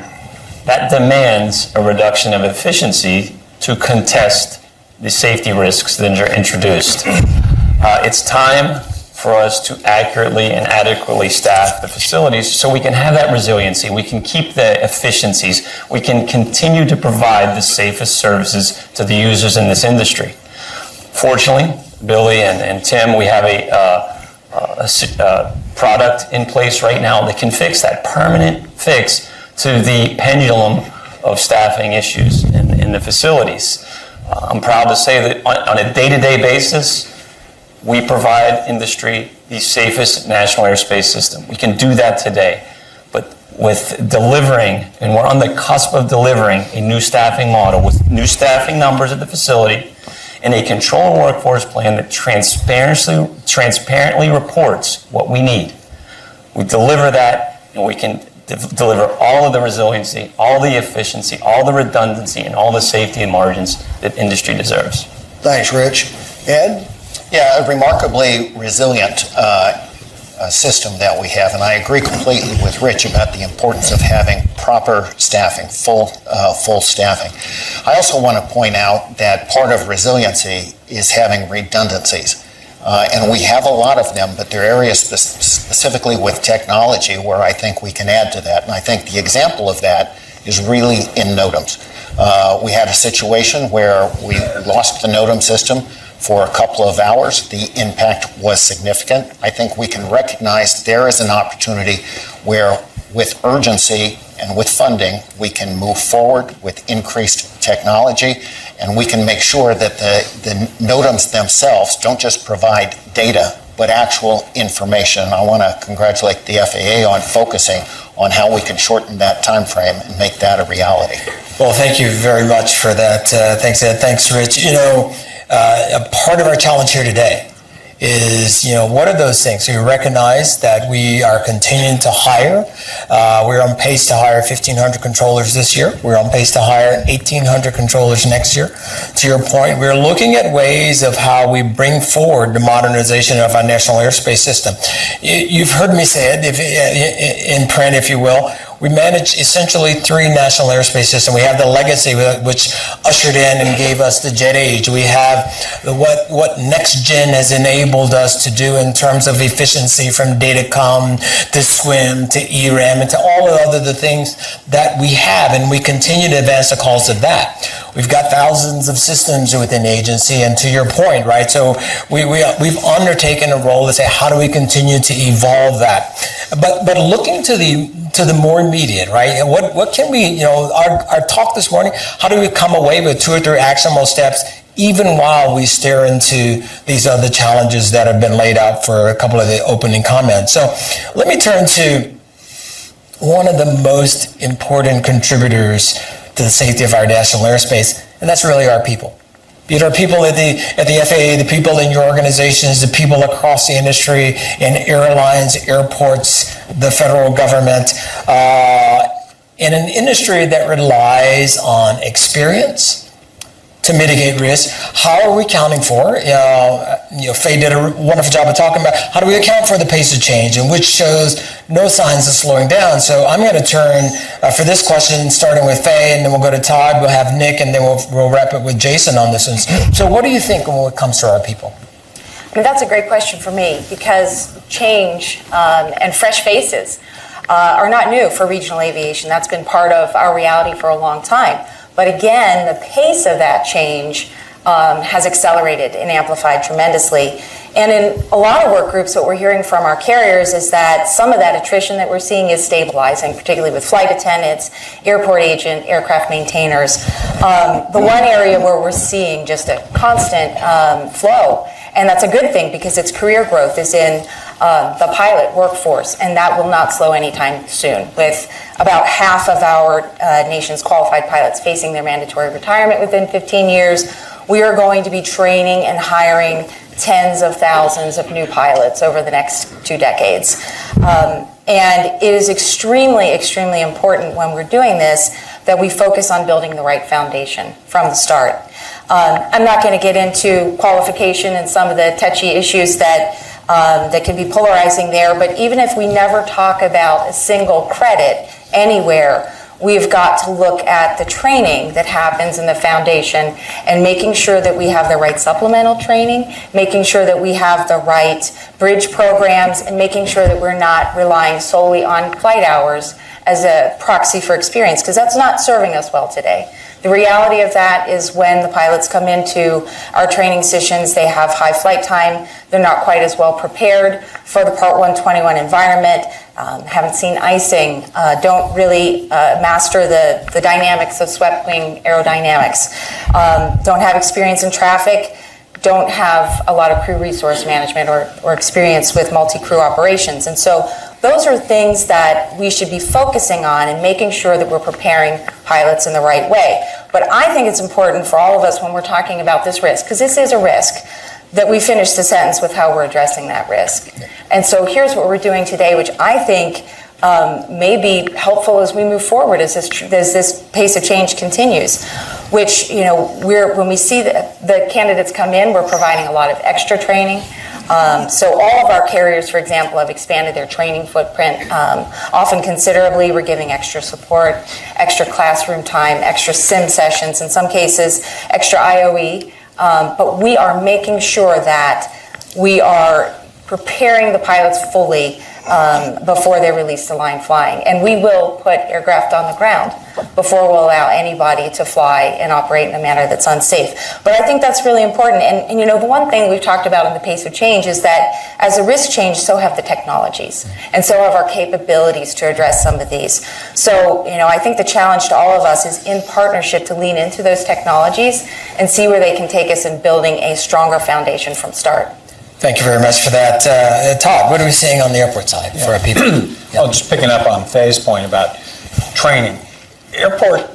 that demands a reduction of efficiency to contest the safety risks that are introduced. It's time for us to accurately and adequately staff the facilities so we can have that resiliency, we can keep the efficiencies, we can continue to provide the safest services to the users in this industry. Fortunately, Billy and Tim, we have a product in place right now that can fix that, permanent fix to the pendulum of staffing issues in the facilities. I'm proud to say that on a day-to-day basis, we provide industry the safest national airspace system. We can do that today. But with delivering, and we're on the cusp of delivering a new staffing model with new staffing numbers at the facility and a control and workforce plan that transparently reports what we need. We deliver that, and we can deliver all of the resiliency, all the efficiency, all the redundancy, and all the safety and margins that industry deserves. Thanks, Rich. Ed? Yeah, remarkably resilient. system that we have, and I agree completely with Rich about the importance of having proper staffing, full staffing. I also want to point out that part of resiliency is having redundancies. And we have a lot of them, but there are areas specifically with technology where I think we can add to that. And I think the example of that is really in NOTAMs. We had a situation where we lost the NOTAM system for a couple of hours. The impact was significant. I think we can recognize there is an opportunity where with urgency and with funding, we can move forward with increased technology, and we can make sure that the NOTAMs themselves don't just provide data, but actual information. I want to congratulate the FAA on focusing on how we can shorten that time frame and make that a reality. Well, thank you very much for that. Thanks, Ed. Thanks, Rich. A part of our challenge here today is, what are those things? So you recognize that we are continuing to hire. We're on pace to hire 1,500 controllers this year. We're on pace to hire 1,800 controllers next year. To your point, we're looking at ways of how we bring forward the modernization of our national airspace system. You've heard me say it in print, if you will. We manage essentially 3 national airspace systems. We have the legacy, which ushered in and gave us the jet age. We have what next gen has enabled us to do in terms of efficiency, from datacom to swim to ERAM and to all of the things that we have, and we continue to advance the calls of that. We've got thousands of systems within the agency, and to your point, right? So we've undertaken a role to say, how do we continue to evolve that? But looking to the more immediate, right? What can we, our talk this morning, how do we come away with 2 or 3 actionable steps, even while we stare into these other challenges that have been laid out for a couple of the opening comments? So let me turn to one of the most important contributors to the safety of our national airspace, and that's really our people. Be it our people at the FAA, the people in your organizations, the people across the industry, in airlines, airports, the federal government, in an industry that relies on experience to mitigate risk. How are we accounting for? Faye did a wonderful job of talking about how do we account for the pace of change, and which shows no signs of slowing down. So I'm going to turn for this question, starting with Faye, and then we'll go to Todd. We'll have Nick, and then we'll wrap it with Jason on this one. So what do you think when it comes to our people? That's a great question for me, because change and fresh faces are not new for regional aviation. That's been part of our reality for a long time. But again, the pace of that change has accelerated and amplified tremendously. And in a lot of work groups, what we're hearing from our carriers is that some of that attrition that we're seeing is stabilizing, particularly with flight attendants, airport agent, aircraft maintainers. The one area where we're seeing just a constant flow, and that's a good thing because it's career growth, is in the pilot workforce, and that will not slow anytime soon. With about half of our nation's qualified pilots facing their mandatory retirement within 15 years, we are going to be training and hiring tens of thousands of new pilots over the next 2 decades. And it is extremely, extremely important when we're doing this that we focus on building the right foundation from the start. I'm not going to get into qualification and some of the touchy issues that can be polarizing there, but even if we never talk about a single credit anywhere, we've got to look at the training that happens in the foundation and making sure that we have the right supplemental training, making sure that we have the right bridge programs, and making sure that we're not relying solely on flight hours as a proxy for experience, because that's not serving us well today. The reality of that is when the pilots come into our training sessions, they have high flight time, they're not quite as well prepared for the Part 121 environment, haven't seen icing, don't really master the dynamics of swept wing aerodynamics, don't have experience in traffic, don't have a lot of crew resource management or experience with multi-crew operations. And so those are things that we should be focusing on and making sure that we're preparing pilots in the right way. But I think it's important for all of us when we're talking about this risk, because this is a risk, that we finish the sentence with how we're addressing that risk. And so here's what we're doing today, which I think may be helpful as we move forward as this pace of change continues. which, when we see the candidates come in, we're providing a lot of extra training. So all of our carriers, for example, have expanded their training footprint, often considerably. We're giving extra support, extra classroom time, extra sim sessions, in some cases, extra IOE. But we are making sure that we are preparing the pilots fully before they're released to line flying. And we will put aircraft on the ground before we'll allow anybody to fly and operate in a manner that's unsafe. But I think that's really important. And the one thing we've talked about in the pace of change is that as the risks change, so have the technologies. And so have our capabilities to address some of these. So, I think the challenge to all of us is in partnership to lean into those technologies and see where they can take us in building a stronger foundation from start. Thank you very much for that. Todd, what are we seeing on the airport side for our people? Well, just picking up on Faye's point about training. Airports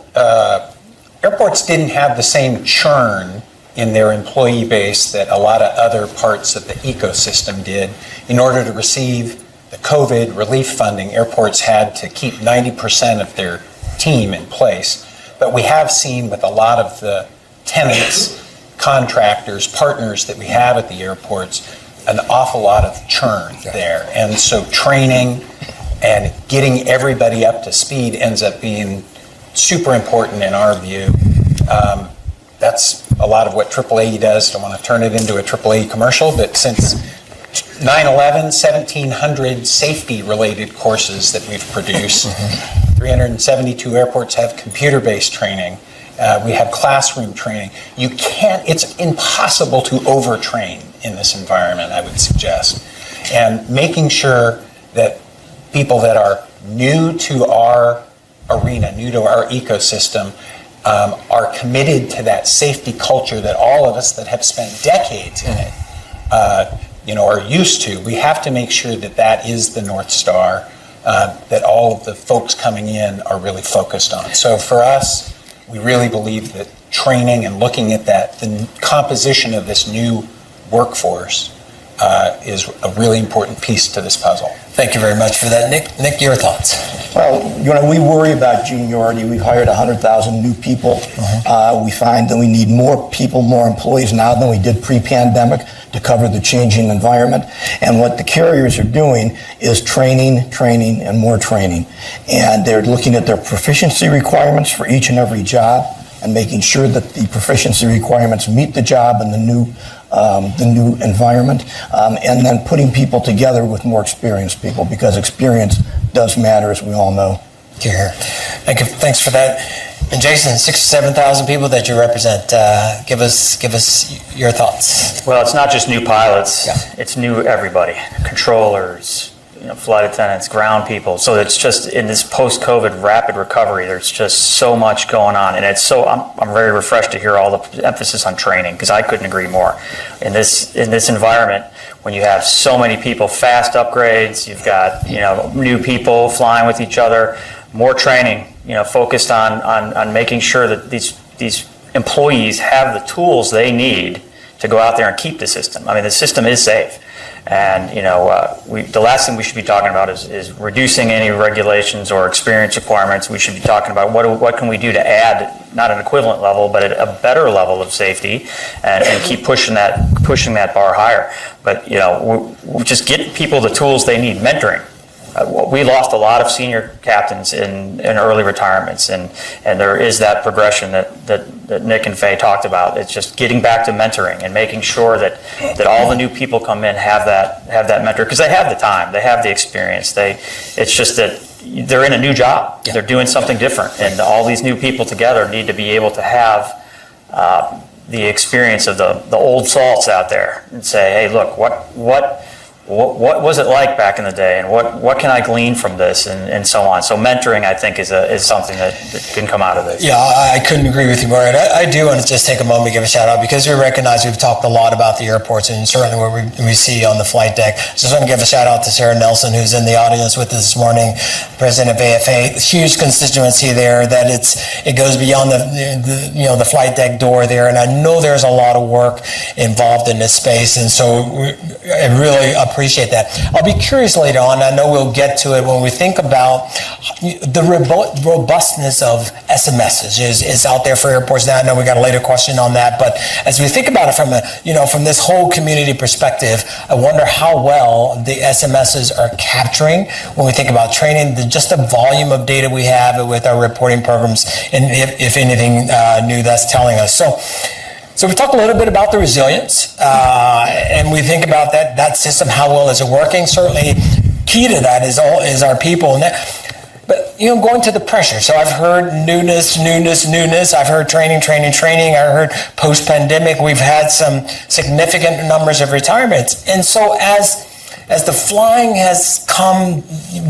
didn't have the same churn in their employee base that a lot of other parts of the ecosystem did. In order to receive the COVID relief funding, airports had to keep 90% of their team in place. But we have seen with a lot of the tenants, contractors, partners that we have at the airports, an awful lot of churn there. And so training and getting everybody up to speed ends up being super important in our view. That's a lot of what AAA does. I don't want to turn it into a AAA commercial, but since 9/11, 1,700 safety-related courses that we've produced. 372 airports have computer-based training. We have classroom training. It's impossible to overtrain in this environment, I would suggest. And making sure that people that are new to our arena, new to our ecosystem, are committed to that safety culture that all of us that have spent decades in it, are used to. We have to make sure that that is the North Star, that all of the folks coming in are really focused on. So for us, we really believe that training and looking at the composition of this new workforce is a really important piece to this puzzle. Thank you very much for that. Nick, your thoughts? Well, we worry about juniority. We've hired 100,000 new people. We find that we need more people, more employees now than we did pre-pandemic to cover the changing environment. And what the carriers are doing is training, and more training. And they're looking at their proficiency requirements for each and every job and making sure that the proficiency requirements meet the job and the new environment, and then putting people together with more experienced people, because experience does matter, as we all know. Here. Thanks for that. And Jason, 6,000 to 7,000 people that you represent. Give us your thoughts. Well, it's not just new pilots. Yeah. It's new everybody. Controllers, flight attendants, ground people. So it's just in this post-COVID rapid recovery, there's just so much going on. And I'm very refreshed to hear all the emphasis on training, because I couldn't agree more. In this environment, when you have so many people, fast upgrades, you've got, new people flying with each other, more training, focused on making sure that these employees have the tools they need to go out there and keep the system. I mean, the system is safe. And, the last thing we should be talking about is reducing any regulations or experience requirements. We should be talking about what can we do to add, not an equivalent level, but a better level of safety, and keep pushing that bar higher. But, we just get people the tools they need. Mentoring. We lost a lot of senior captains in early retirements, and there is that progression that Nick and Faye talked about. It's just getting back to mentoring and making sure that all the new people come in have that mentor, because they have the time, they have the experience. It's just that they're in a new job, they're doing something different, and all these new people together need to be able to have the experience of the old salts out there and say, hey, look, what was it like back in the day, and what can I glean from this, and so on. So mentoring, I think, is something that can come out of this. Yeah, I couldn't agree with you more. I do want to just take a moment to give a shout out, because we recognize we've talked a lot about the airports, and certainly what we see on the flight deck. Just want to give a shout out to Sarah Nelson, who's in the audience with us this morning, president of AFA. Huge constituency there, that it goes beyond the flight deck door there, and I know there's a lot of work involved in this space, and so I really appreciate appreciate that. I'll be curious later on. I know we'll get to it when we think about the robustness of SMSs is out there for airports now. I know we got a later question on that, but as we think about it from this whole community perspective, I wonder how well the SMSs are capturing when we think about training, just the volume of data we have with our reporting programs, and if anything new that's telling us. So we talked a little bit about the resilience, and we think about that system. How well is it working? Certainly, key to that is our people. But going to the pressure. So I've heard newness. I've heard training. I heard post-pandemic, we've had some significant numbers of retirements. And so as the flying has come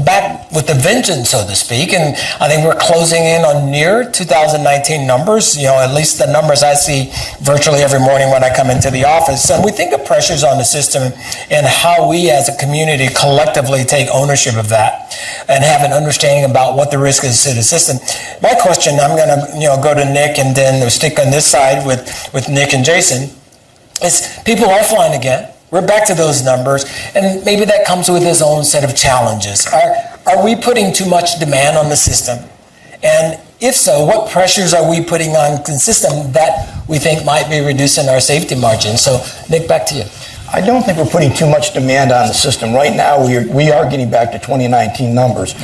back with a vengeance, so to speak, and I think we're closing in on near 2019 numbers, at least the numbers I see virtually every morning when I come into the office. And we think of pressures on the system and how we as a community collectively take ownership of that and have an understanding about what the risk is to the system. My question, I'm going to go to Nick and then we'll stick on this side with Nick and Jason, is people are flying again. We're back to those numbers, and maybe that comes with its own set of challenges. Are we putting too much demand on the system? And if so, what pressures are we putting on the system that we think might be reducing our safety margin? So, Nick, back to you. I don't think we're putting too much demand on the system. Right now, we are getting back to 2019 numbers,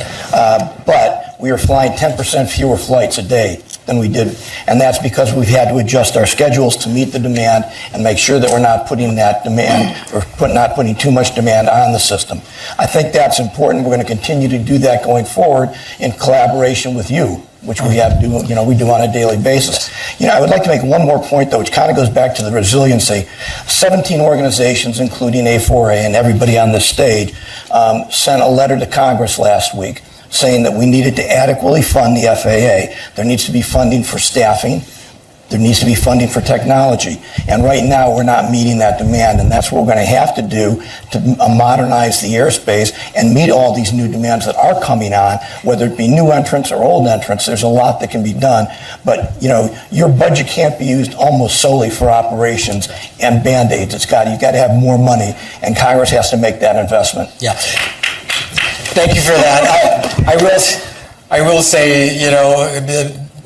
but we are flying 10% fewer flights a day than we did, and that's because we've had to adjust our schedules to meet the demand and make sure that we're not putting that demand or not putting too much demand on the system. I think that's important. We're going to continue to do that going forward in collaboration with you, which we do on a daily basis. I would like to make one more point, though, which kind of goes back to the resiliency. 17 organizations, including A4A and everybody on this stage, sent a letter to Congress last week saying that we needed to adequately fund the FAA. There needs to be funding for staffing. There needs to be funding for technology. And right now, we're not meeting that demand, and that's what we're going to have to do to modernize the airspace and meet all these new demands that are coming on, whether it be new entrants or old entrants. There's a lot that can be done. But, your budget can't be used almost solely for operations and Band-Aids. You've got to have more money, and Congress has to make that investment. Yeah. Thank you for that. I will say,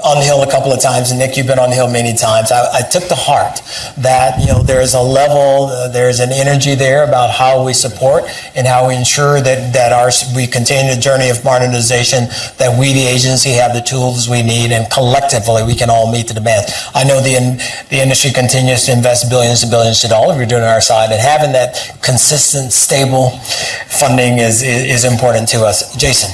on the Hill a couple of times, and Nick, you've been on the Hill many times. I took to heart that there's a level, there's an energy there about how we support and how we ensure that we continue the journey of modernization, that we, the agency, have the tools we need, and collectively we can all meet the demands. I know the industry continues to invest billions and billions of dollars. We're doing it on our side, and having that consistent, stable funding is important to us. Jason.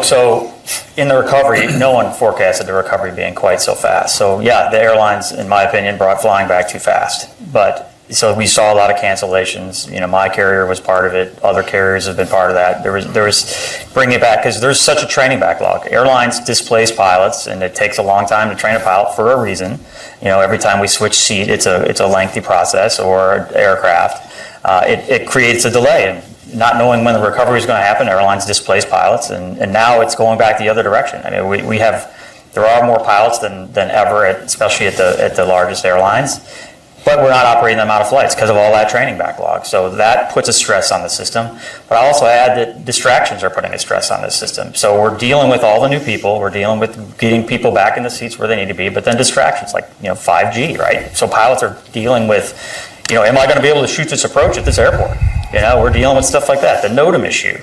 So in the recovery, no one forecasted the recovery being quite so fast. So yeah, the airlines, in my opinion, brought flying back too fast. But so we saw a lot of cancellations. My carrier was part of it. Other carriers have been part of that. There was bringing it back because there's such a training backlog. Airlines displace pilots, and it takes a long time to train a pilot for a reason. Every time we switch seat, it's a lengthy process or aircraft. It creates a delay. And not knowing when the recovery is going to happen, airlines displace pilots, and now it's going back the other direction. I mean, there are more pilots than ever, especially at the largest airlines, but we're not operating the amount of flights because of all that training backlog. So that puts a stress on the system. But I also add that distractions are putting a stress on the system. So we're dealing with all the new people, we're dealing with getting people back in the seats where they need to be, but then distractions like 5G, right? So pilots are dealing with, am I going to be able to shoot this approach at this airport? We're dealing with stuff like that. The NOTAM issue,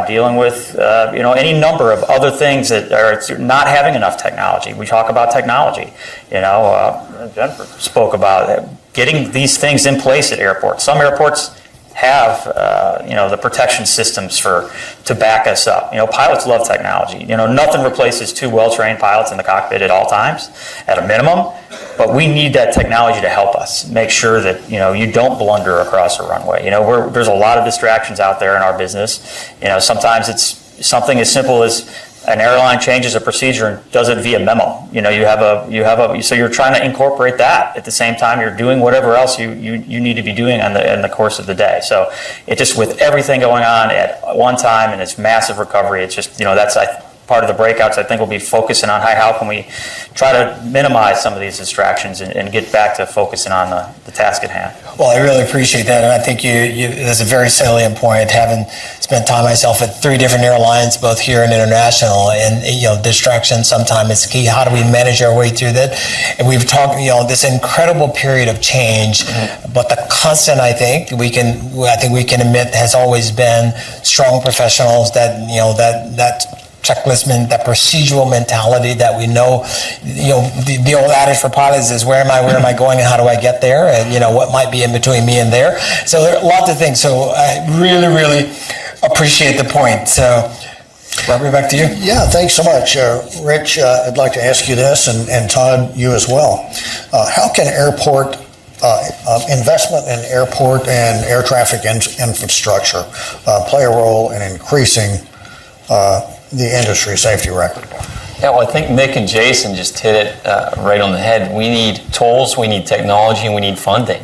dealing with, any number of other things that are not having enough technology. We talk about technology. Jennifer spoke about getting these things in place at airports. Some airports have, the protection systems to back us up. Pilots love technology. Nothing replaces two well-trained pilots in the cockpit at all times, at a minimum. But we need that technology to help us make sure that you don't blunder across a runway. There's a lot of distractions out there in our business. Sometimes it's something as simple as an airline changes a procedure and does it via memo. So you're trying to incorporate that at the same time you're doing whatever else you need to be doing in the course of the day. So it just, with everything going on at one time and it's massive recovery, it's just, part of the breakouts, I think we'll be focusing on how can we try to minimize some of these distractions and get back to focusing on the task at hand. Well, I really appreciate that, and I think that's a very salient point. Having spent time myself at 3 different airlines, both here and international, and distraction sometimes is key. How do we manage our way through that? And we've talked, this incredible period of change, but the constant, I think we can admit, has always been strong professionals. That checklist, that procedural mentality that we know, the old adage for pilots is where am I going and how do I get there, and what might be in between me and there. So there are lots of things. So I really, really appreciate the point. So Robert, back to you. Yeah, thanks so much. Rich, I'd like to ask you this, and Todd, you as well. How can airport investment in airport and air traffic infrastructure play a role in increasing the industry safety record? Yeah, well, I think Nick and Jason just hit it right on the head. We need tools, we need technology, and we need funding.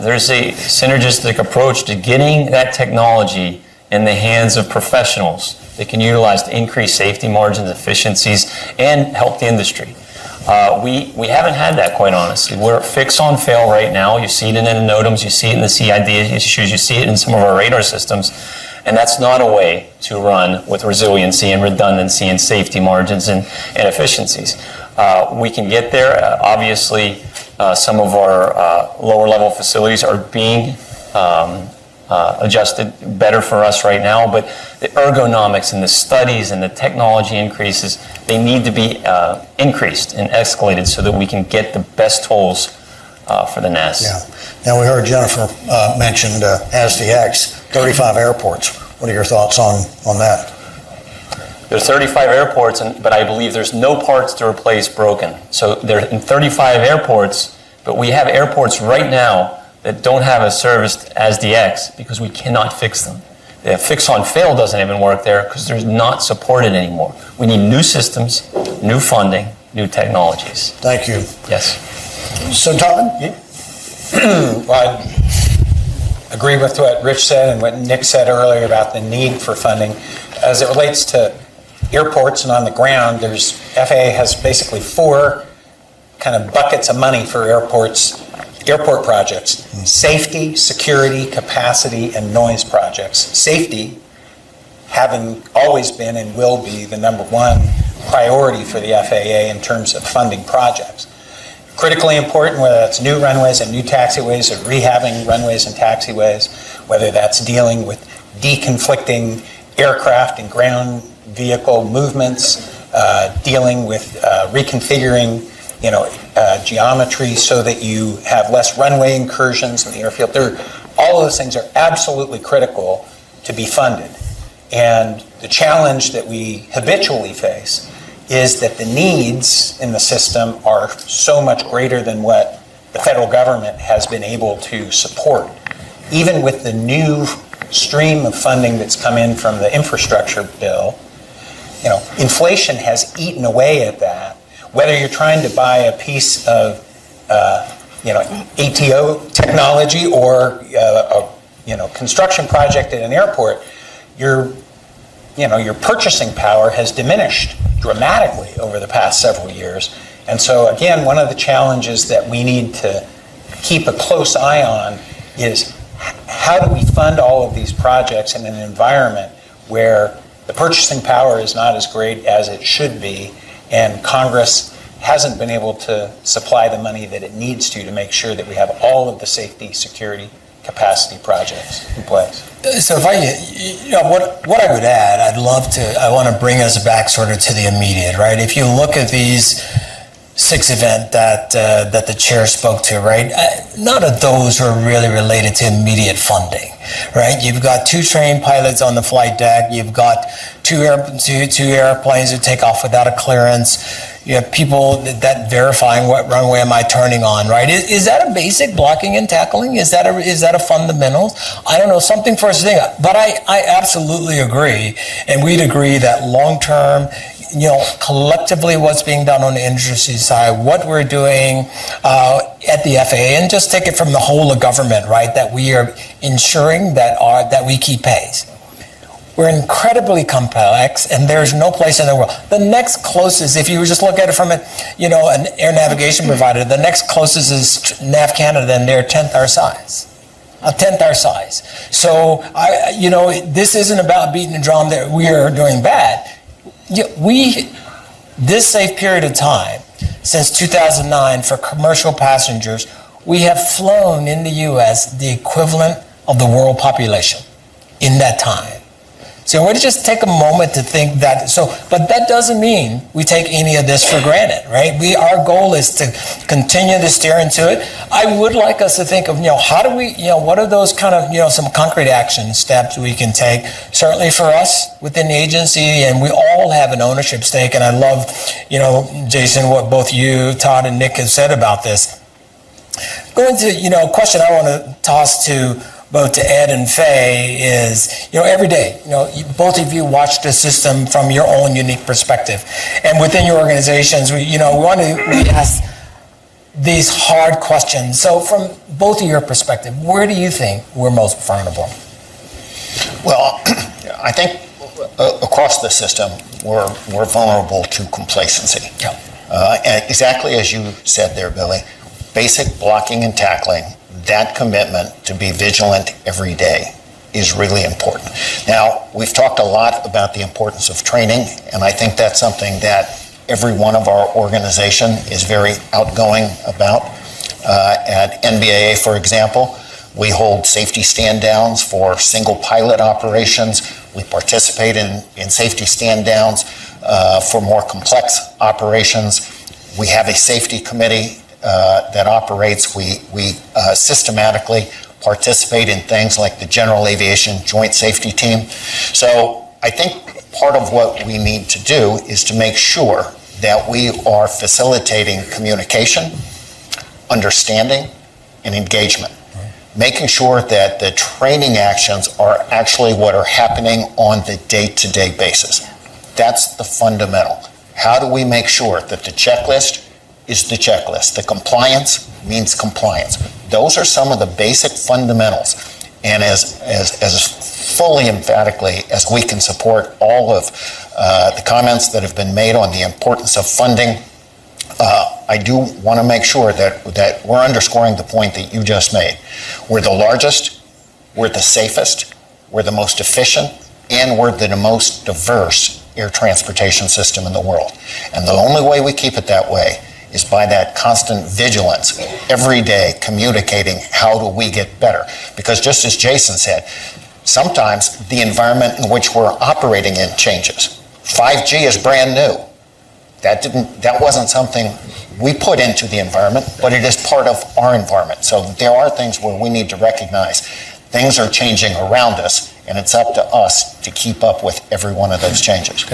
There's a synergistic approach to getting that technology in the hands of professionals that can utilize to increase safety margins, efficiencies, and help the industry. We haven't had that, quite honestly. We're fix on fail right now. You see it in the NOTAMs, you see it in the CID issues, you see it in some of our radar systems. And that's not a way to run with resiliency and redundancy and safety margins and efficiencies. We can get there. Obviously, some of our lower level facilities are being adjusted better for us right now, but the ergonomics and the studies and the technology increases, they need to be increased and escalated so that we can get the best tools for the NAS. Yeah. Now we heard Jennifer mentioned ASDX, 35 airports. What are your thoughts on that? There's 35 airports, but I believe there's no parts to replace broken. So they're in 35 airports, but we have airports right now that don't have a serviced ASDX because we cannot fix them. The fix on fail doesn't even work there because they're not supported anymore. We need new systems, new funding, new technologies. Thank you. Yes. So Todd? Well, I agree with what Rich said and what Nick said earlier about the need for funding. As it relates to airports and on the ground, FAA has basically 4 kind of buckets of money for airport projects: safety, security, capacity, and noise projects. Safety, having always been and will be the #1 priority for the FAA in terms of funding projects. Critically important, whether that's new runways and new taxiways or rehabbing runways and taxiways, whether that's dealing with deconflicting aircraft and ground vehicle movements, dealing with reconfiguring geometry so that you have less runway incursions in the airfield. All of those things are absolutely critical to be funded. And the challenge that we habitually face is that the needs in the system are so much greater than what the federal government has been able to support. Even with the new stream of funding that's come in from the infrastructure bill, inflation has eaten away at that. Whether you're trying to buy a piece of ATO technology or a construction project at an airport, your purchasing power has diminished dramatically over the past several years. And so again, one of the challenges that we need to keep a close eye on is how do we fund all of these projects in an environment where the purchasing power is not as great as it should be, and Congress hasn't been able to supply the money that it needs to make sure that we have all of the safety, security, capacity projects in place. So if what I would add, I want to bring us back sort of to the immediate, right? If you look at these 6 events that the chair spoke to, right? None of those are really related to immediate funding, right? You've got 2 trained pilots on the flight deck. You've got two airplanes that take off without a clearance. You have people that verifying what runway am I turning on, right? Is that a basic blocking and tackling? Is that a fundamental? I don't know, something for us to think of. But I absolutely agree, and we'd agree that long term, collectively what's being done on the industry side, what we're doing at the FAA, and just take it from the whole of government, right? That we are ensuring that we keep pace. We're incredibly complex, and there's no place in the world. The next closest, if you just look at it from an air navigation provider, the next closest is Nav Canada, and they're 10th our size. A 10th our size. So, this isn't about beating the drum that we are doing bad. This safe period of time, since 2009, for commercial passengers, we have flown in the U.S. the equivalent of the world population in that time. So I want to just take a moment to think that. But that doesn't mean we take any of this for granted, right? Our goal is to continue to steer into it. I would like us to think of, how do we, what are those kind of, some concrete action steps we can take? Certainly for us within the agency, and we all have an ownership stake. And I love, Jason, what both you, Todd, and Nick have said about this. Going to, a question I want to toss to both to Ed and Faye is, every day, both of you watch the system from your own unique perspective. And within your organizations, we ask these hard questions. So from both of your perspective, where do you think we're most vulnerable? Well, I think across the system, we're vulnerable to complacency. Yeah. And exactly as you said there, Billy, basic blocking and tackling, that commitment to be vigilant every day is really important. Now, we've talked a lot about the importance of training, and I think that's something that every one of our organization is very outgoing about. At NBAA, for example, we hold safety stand-downs for single pilot operations. We participate in safety stand-downs for more complex operations. We have a safety committee that operates. We systematically participate in things like the General Aviation Joint Safety Team. So I think part of what we need to do is to make sure that we are facilitating communication, understanding, and engagement. Making sure that the training actions are actually what are happening on the day-to-day basis. That's the fundamental. How do we make sure that the checklist is the checklist? The compliance means compliance. Those are some of the basic fundamentals. And as fully emphatically as we can support all of the comments that have been made on the importance of funding, I do want to make sure that we're underscoring the point that you just made. We're the largest, we're the safest, we're the most efficient, and we're the most diverse air transportation system in the world. And the only way we keep it that way is by that constant vigilance, every day communicating how do we get better. Because just as Jason said, sometimes the environment in which we're operating in changes. 5G is brand new. That wasn't something we put into the environment, but it is part of our environment. So there are things where we need to recognize things are changing around us, and it's up to us to keep up with every one of those changes.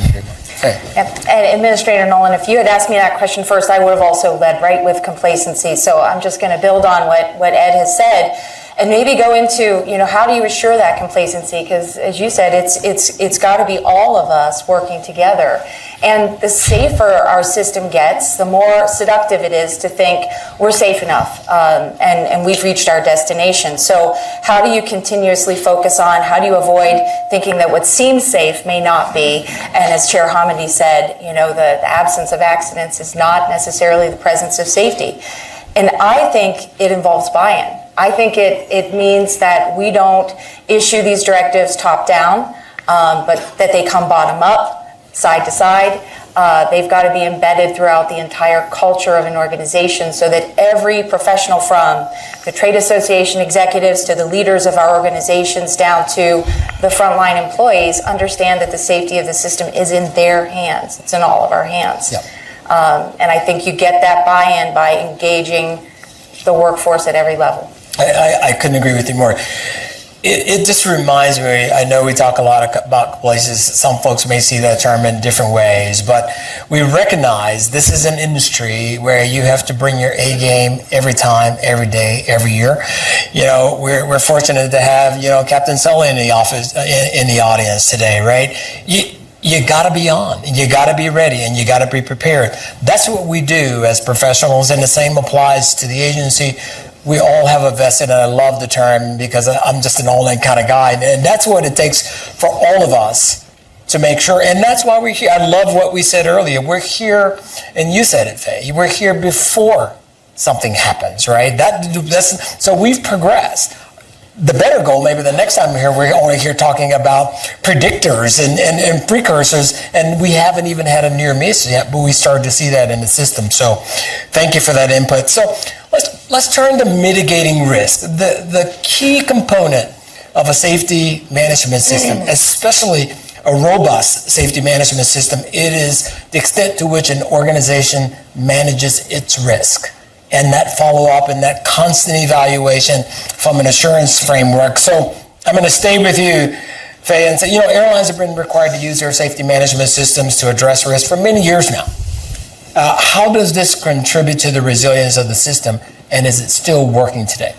And Administrator Nolan, if you had asked me that question first, I would have also led right with complacency. So I'm just going to build on what Ed has said, and maybe go into, how do you assure that complacency? Because as you said, it's got to be all of us working together. And the safer our system gets, the more seductive it is to think we're safe enough and we've reached our destination. So how do you continuously focus on, how do you avoid thinking that what seems safe may not be? And as Chair Hamady said, the absence of accidents is not necessarily the presence of safety. And I think it involves buy-in. I think it means that we don't issue these directives top down, but that they come bottom up, side to side. They've got to be embedded throughout the entire culture of an organization so that every professional, from the trade association executives to the leaders of our organizations down to the frontline employees, understand that the safety of the system is in their hands. It's in all of our hands. Yep. And I think you get that buy-in by engaging the workforce at every level. I couldn't agree with you more. It just reminds me, I know we talk a lot about places, some folks may see that term in different ways, but we recognize this is an industry where you have to bring your A game every time, every day, every year. We're fortunate to have, Captain Sully in the office, in the audience today, right? You got to be on, and you got to be ready, and you got to be prepared. That's what we do as professionals, and the same applies to the agency. we all have a vested, and I love the term because I'm just an all-in kind of guy, and that's what it takes for all of us to make sure, and that's why we're here. I love what we said earlier. We're here, and you said it, Faye, we're here before something happens, right? So we've progressed. The better goal, maybe the next time we're only here talking about predictors and precursors, and we haven't even had a near miss yet, but we started to see that in the system. So thank you for that input. So let's turn to mitigating risk. The key component of a safety management system, especially a robust safety management system, it is the extent to which an organization manages its risk, and that follow-up and that constant evaluation from an assurance framework. So I'm going to stay with you, Faye, and say, airlines have been required to use their safety management systems to address risk for many years now. How does this contribute to the resilience of the system, and is it still working today?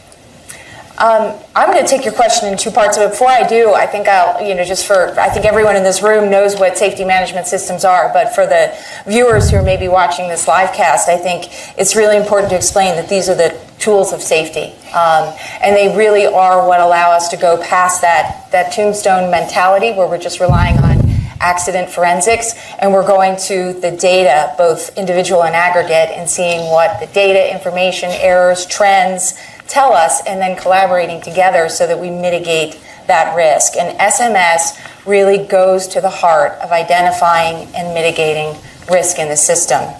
I'm going to take your question in two parts. But before I do, I think I think everyone in this room knows what safety management systems are. But for the viewers who are maybe watching this live cast, I think it's really important to explain that these are the tools of safety. And they really are what allow us to go past that tombstone mentality where we're just relying on accident forensics, and we're going to the data, both individual and aggregate, and seeing what the data, information, errors, trends tell us, and then collaborating together so that we mitigate that risk. And SMS really goes to the heart of identifying and mitigating risk in the system.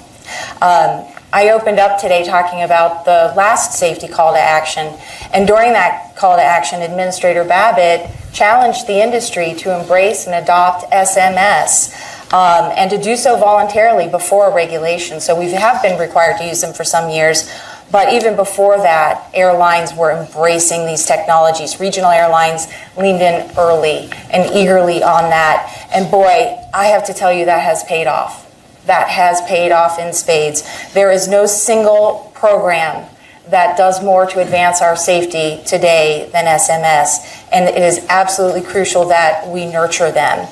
I opened up today talking about the last safety call to action, and during that call to action, Administrator Babbitt challenged the industry to embrace and adopt SMS, and to do so voluntarily before regulation. So we have been required to use them for some years, but even before that, airlines were embracing these technologies. Regional airlines leaned in early and eagerly on that, and boy, I have to tell you, that has paid off. That has paid off in spades. There is no single program that does more to advance our safety today than SMS, and it is absolutely crucial that we nurture them.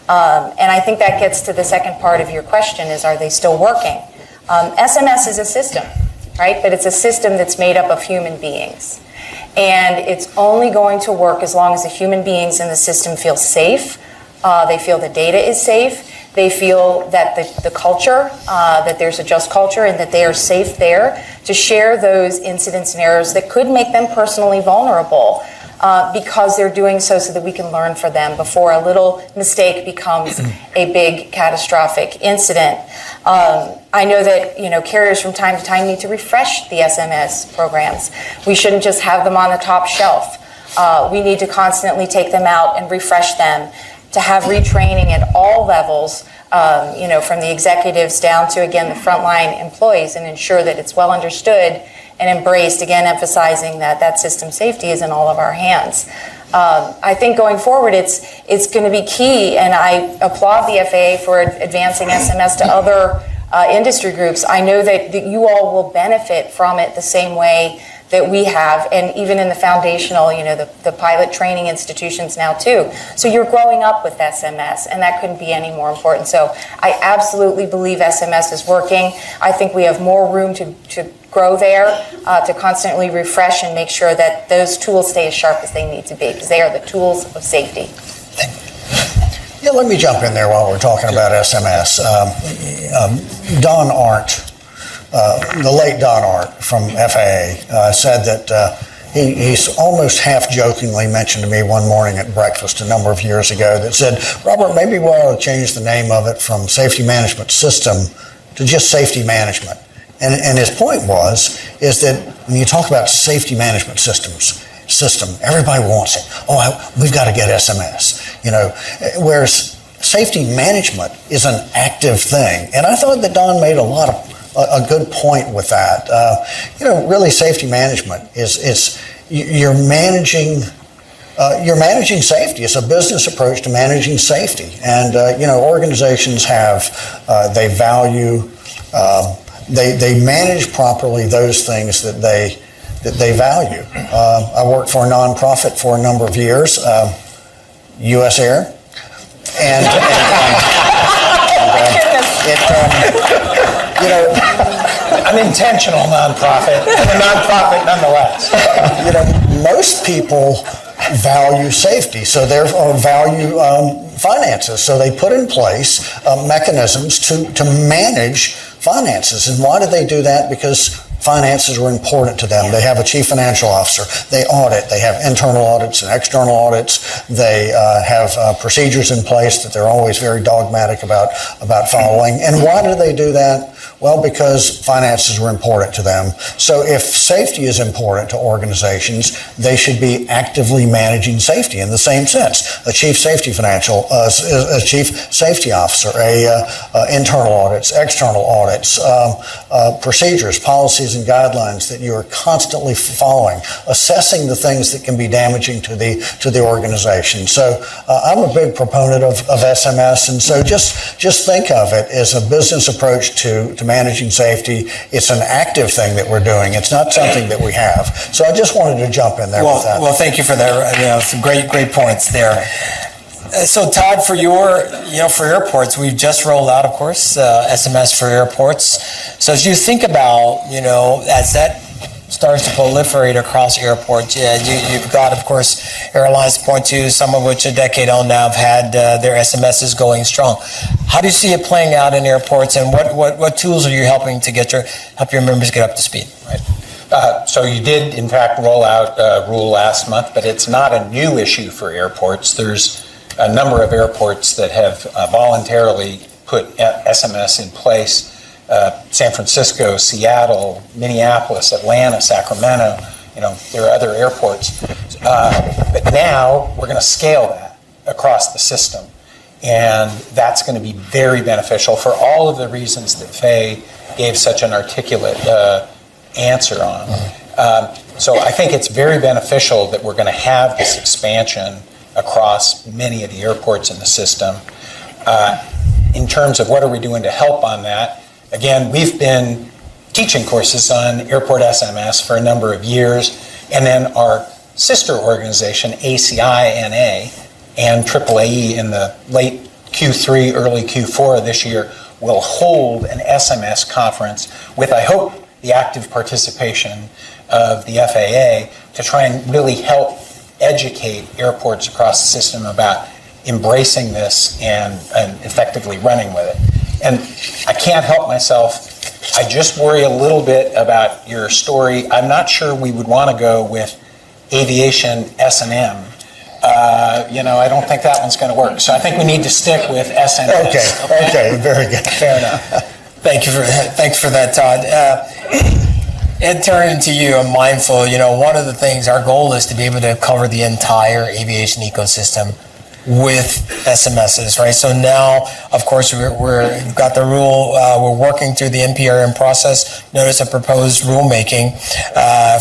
And I think that gets to the second part of your question is, are they still working? SMS is a system, right? But it's a system that's made up of human beings. And it's only going to work as long as the human beings in the system feel safe. They feel the data is safe. They feel that the culture, that there's a just culture and that they are safe there to share those incidents and errors that could make them personally vulnerable, because they're doing so that we can learn from them before a little mistake becomes a big catastrophic incident. I know that carriers from time to time need to refresh the SMS programs. We shouldn't just have them on the top shelf. We need to constantly take them out and refresh them, to have retraining at all levels, from the executives down to, again, the frontline employees, and ensure that it's well understood and embraced, again, emphasizing that system safety is in all of our hands. I think going forward, it's going to be key, and I applaud the FAA for advancing SMS to other industry groups. I know that you all will benefit from it the same way that we have, and even in the foundational, the pilot training institutions now too. So you're growing up with SMS, and that couldn't be any more important. So I absolutely believe SMS is working. I think we have more room to grow there, to constantly refresh and make sure that those tools stay as sharp as they need to be, because they are the tools of safety. Yeah, let me jump in there while we're talking about SMS. Don Arndt, the late Don Arndt from FAA, said that he's almost half-jokingly mentioned to me one morning at breakfast a number of years ago that said, Robert, maybe we ought to change the name of it from Safety Management System to just Safety Management. And his point is that when you talk about safety management system, everybody wants it. Oh, we've got to get SMS. Whereas safety management is an active thing. And I thought that Don made a good point with that. Really, safety management is you're managing safety. It's a business approach to managing safety, and organizations they value. They manage properly those things that they value. I worked for a nonprofit for a number of years, U.S. Air, unintentional nonprofit, and a nonprofit nonetheless. You know, most people value safety, so therefore value finances. So they put in place mechanisms to manage finances. And why do they do that? Because finances are important to them. They have a chief financial officer. They audit. They have internal audits and external audits. They have procedures in place that they're always very dogmatic about following. And why do they do that? Well, because finances are important to them. So if safety is important to organizations, they should be actively managing safety in the same sense. A chief safety a chief safety officer, internal audits, external audits, procedures, policies, and guidelines that you are constantly following, assessing the things that can be damaging to the organization. So I'm a big proponent of SMS, and so just think of it as a business approach to managing safety. It's an active thing that we're doing. It's not something that we have. So I just wanted to jump in there with that. Well, thank you for that. Some great points there. So Todd, for for airports, we've just rolled out, of course, SMS for airports. So as you think about, as that starts to proliferate across airports, you've got, of course, airlines to point to, some of which a decade on now have had their SMSs going strong. How do you see it playing out in airports, and what tools are you helping to help your members get up to speed? Right. So you did, in fact, roll out a rule last month, but it's not a new issue for airports. There's a number of airports that have voluntarily put SMS in place. San Francisco, Seattle, Minneapolis, Atlanta, Sacramento, there are other airports. But now we're going to scale that across the system. And that's going to be very beneficial for all of the reasons that Faye gave such an articulate answer on. So I think it's very beneficial that we're going to have this expansion across many of the airports in the system. In terms of what are we doing to help on that, again, we've been teaching courses on airport SMS for a number of years, and then our sister organization, ACI-NA, and AAAE in the late Q3, early Q4 of this year will hold an SMS conference with, I hope, the active participation of the FAA to try and really help educate airports across the system about embracing this and effectively running with it. And I can't help myself. I just worry a little bit about your story. I'm not sure we would want to go with aviation S&M. I don't think that one's going to work. So I think we need to stick with SNS. Okay, very good. Fair enough. Thanks for that, Todd. Ed, turning to you, I'm mindful, one of the things, our goal is to be able to cover the entire aviation ecosystem with SMSs, right? So now, of course, we've got the rule, we're working through the NPRM process, notice of proposed rulemaking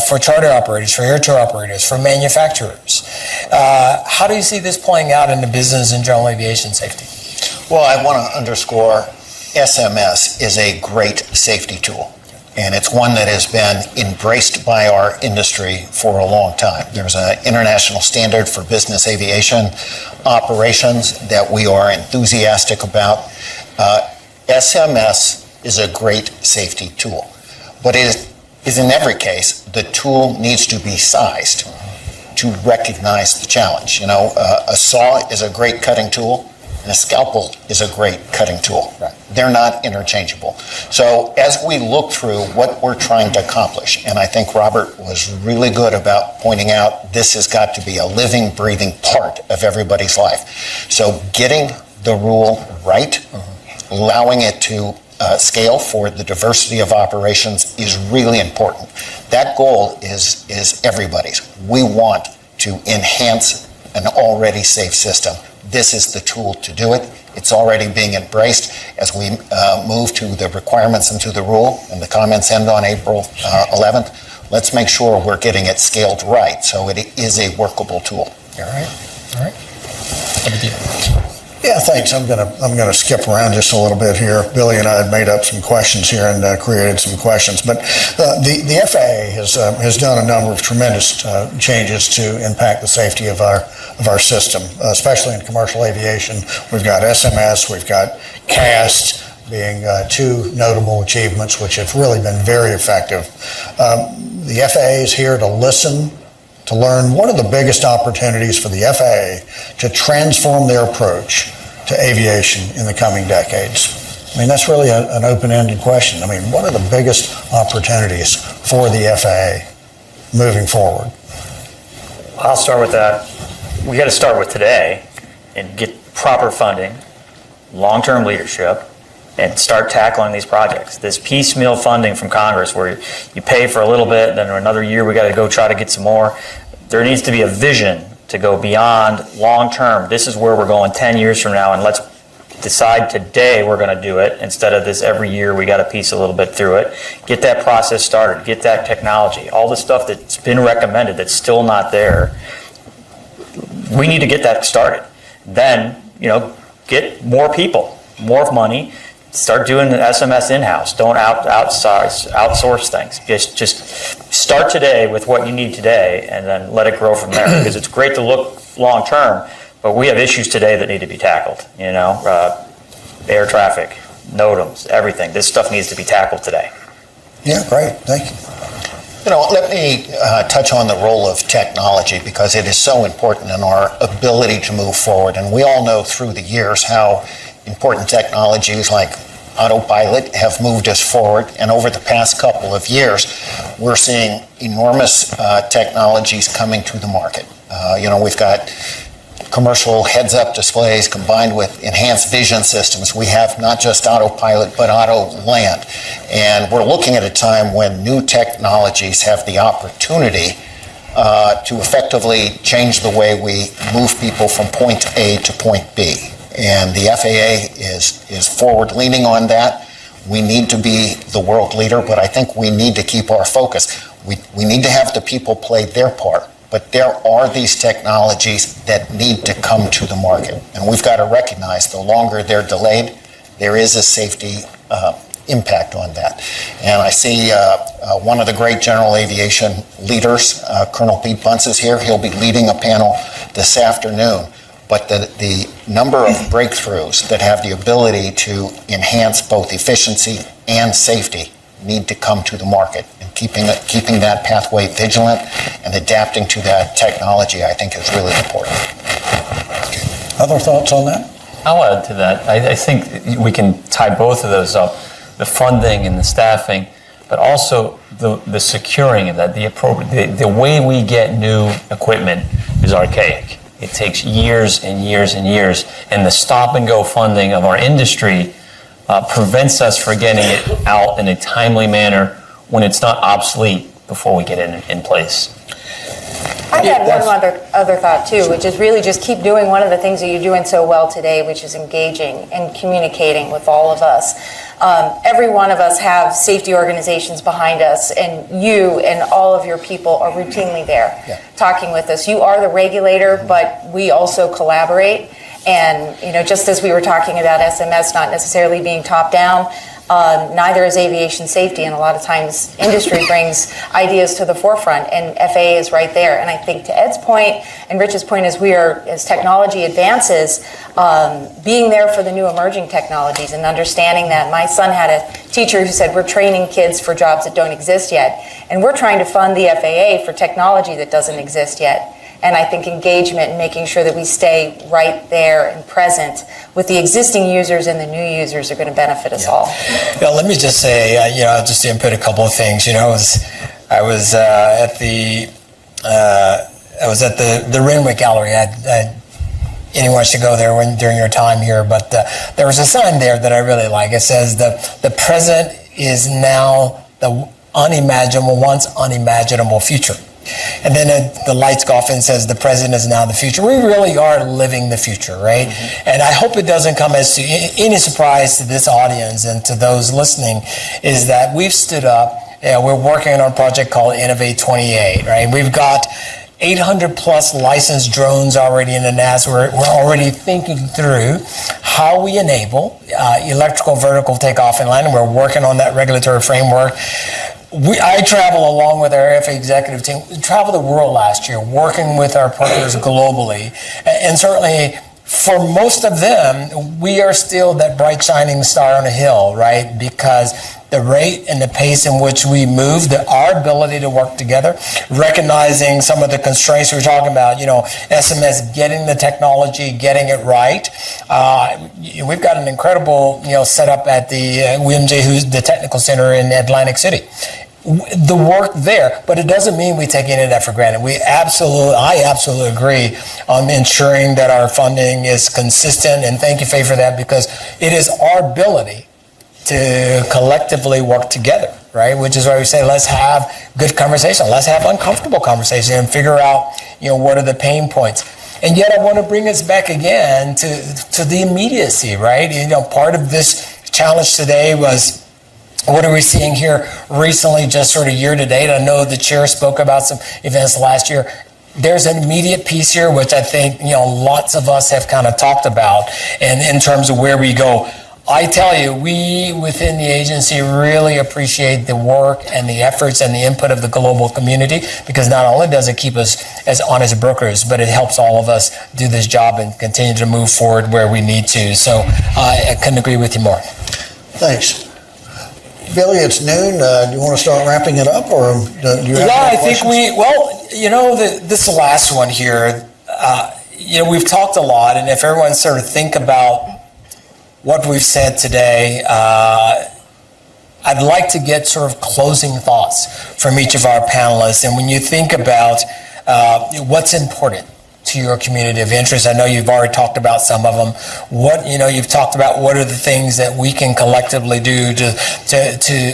for charter operators, for air tour operators, for manufacturers. How do you see this playing out in the business and general aviation safety? Well, I want to underscore SMS is a great safety tool. And it's one that has been embraced by our industry for a long time. There's an international standard for business aviation operations that we are enthusiastic about. SMS is a great safety tool, but it is in every case, the tool needs to be sized to recognize the challenge. A saw is a great cutting tool, and a scalpel is a great cutting tool. Right. They're not interchangeable. So as we look through what we're trying to accomplish, and I think Robert was really good about pointing out this has got to be a living, breathing part of everybody's life. So getting the rule right, allowing it to scale for the diversity of operations is really important. That goal is everybody's. We want to enhance an already safe system. This is the tool to do it. It's already being embraced as we move to the requirements and to the rule, and the comments end on April 11th. Let's make sure we're getting it scaled right so it is a workable tool. All right. Yeah, thanks. I'm gonna skip around just a little bit here. Billy and I had made up some questions here and created some questions, but the FAA has done a number of tremendous changes to impact the safety of our system, especially in commercial aviation. We've got SMS, we've got CAST, being two notable achievements which have really been very effective. The FAA is here to listen, to learn what are the biggest opportunities for the FAA to transform their approach to aviation in the coming decades. I mean, that's really an open-ended question. I mean, what are the biggest opportunities for the FAA moving forward? I'll start with that. We got to start with today and get proper funding, long-term leadership, and start tackling these projects. This piecemeal funding from Congress where you pay for a little bit, then another year we got to go try to get some more. There needs to be a vision to go beyond long-term. This is where we're going 10 years from now, and let's decide today we're going to do it instead of this every year we got to piece a little bit through it. Get that process started, get that technology, all the stuff that's been recommended that's still not there. We need to get that started. Then, get more people, more money, start doing the SMS in-house. Don't outsource things. Just start today with what you need today and then let it grow from there, because it's great to look long-term, but we have issues today that need to be tackled, air traffic, NOTAMs, everything. This stuff needs to be tackled today. Yeah, great. Thank you. Let me touch on the role of technology, because it is so important in our ability to move forward. And we all know through the years how important technologies like autopilot have moved us forward. And over the past couple of years, we're seeing enormous technologies coming to the market. We've got commercial heads-up displays combined with enhanced vision systems. We have not just autopilot, but auto land. And we're looking at a time when new technologies have the opportunity to effectively change the way we move people from point A to point B. And the FAA is forward-leaning on that. We need to be the world leader, but I think we need to keep our focus. We need to have the people play their part. But there are these technologies that need to come to the market. And we've got to recognize the longer they're delayed, there is a safety impact on that. And I see one of the great general aviation leaders, Colonel Pete Bunce, is here. He'll be leading a panel this afternoon. But the number of breakthroughs that have the ability to enhance both efficiency and safety need to come to the market. And keeping that pathway vigilant and adapting to that technology, I think, is really important. Okay. Other thoughts on that? I'll add to that. I think we can tie both of those up, the funding and the staffing, but also the securing of that, the way we get new equipment is archaic. It takes years and years and years, and the stop-and-go funding of our industry prevents us from getting it out in a timely manner when it's not obsolete before we get it in place. I had one other thought too, which is really just keep doing one of the things that you're doing so well today, which is engaging and communicating with all of us. Every one of us have safety organizations behind us, and you and all of your people are routinely there talking with us. You are the regulator, but we also collaborate. And just as we were talking about SMS not necessarily being top down, neither is aviation safety, and a lot of times industry brings ideas to the forefront, and FAA is right there. And I think to Ed's point and Rich's point, as technology advances, being there for the new emerging technologies and understanding that. My son had a teacher who said, we're training kids for jobs that don't exist yet, and we're trying to fund the FAA for technology that doesn't exist yet. And I think engagement and making sure that we stay right there and present with the existing users and the new users are going to benefit us all. Yeah, let me just say, just to input a couple of things. I was at the Runway Gallery. Anyone should go there during your time here, but there was a sign there that I really like. It says the present is now the once unimaginable future. And then the lights go off and says the present is now the future. We really are living the future, right? Mm-hmm. And I hope it doesn't come as any surprise to this audience and to those listening, is that we've stood up. We're working on a project called Innovate 28, right? We've got 800 plus licensed drones already in the NASA. We're already thinking through how we enable electrical vertical takeoff and landing. We're working on that regulatory framework. I travel along with our FAA executive team. We traveled the world last year, working with our partners globally, and certainly for most of them, we are still that bright shining star on a hill, right? Because the rate and the pace in which we move, our ability to work together, recognizing some of the constraints we're talking about, SMS, getting the technology, getting it right. We've got an incredible, setup at the WMJ, who's the technical center in Atlantic City. The work there, but it doesn't mean we take any of that for granted. I absolutely agree on ensuring that our funding is consistent, and thank you, Faye, for that, because it is our ability to collectively work together, right? Which is why we say, let's have good conversation, let's have uncomfortable conversation, and figure out, what are the pain points. And yet I want to bring us back again to the immediacy, right? Part of this challenge today was, what are we seeing here recently, just sort of year to date? I know the chair spoke about some events last year. There's an immediate piece here, which I think, lots of us have kind of talked about, and in terms of where we go. I tell you, we within the agency really appreciate the work and the efforts and the input of the global community, because not only does it keep us as honest brokers, but it helps all of us do this job and continue to move forward where we need to. So I couldn't agree with you more. Thanks. Billy, it's noon. Do you want to start wrapping it up, or do you have I questions? think this last one here, we've talked a lot, and if everyone sort of think about what we've said today, I'd like to get sort of closing thoughts from each of our panelists. And when you think about what's important to your community of interest, I know you've already talked about some of them. You've talked about what are the things that we can collectively do to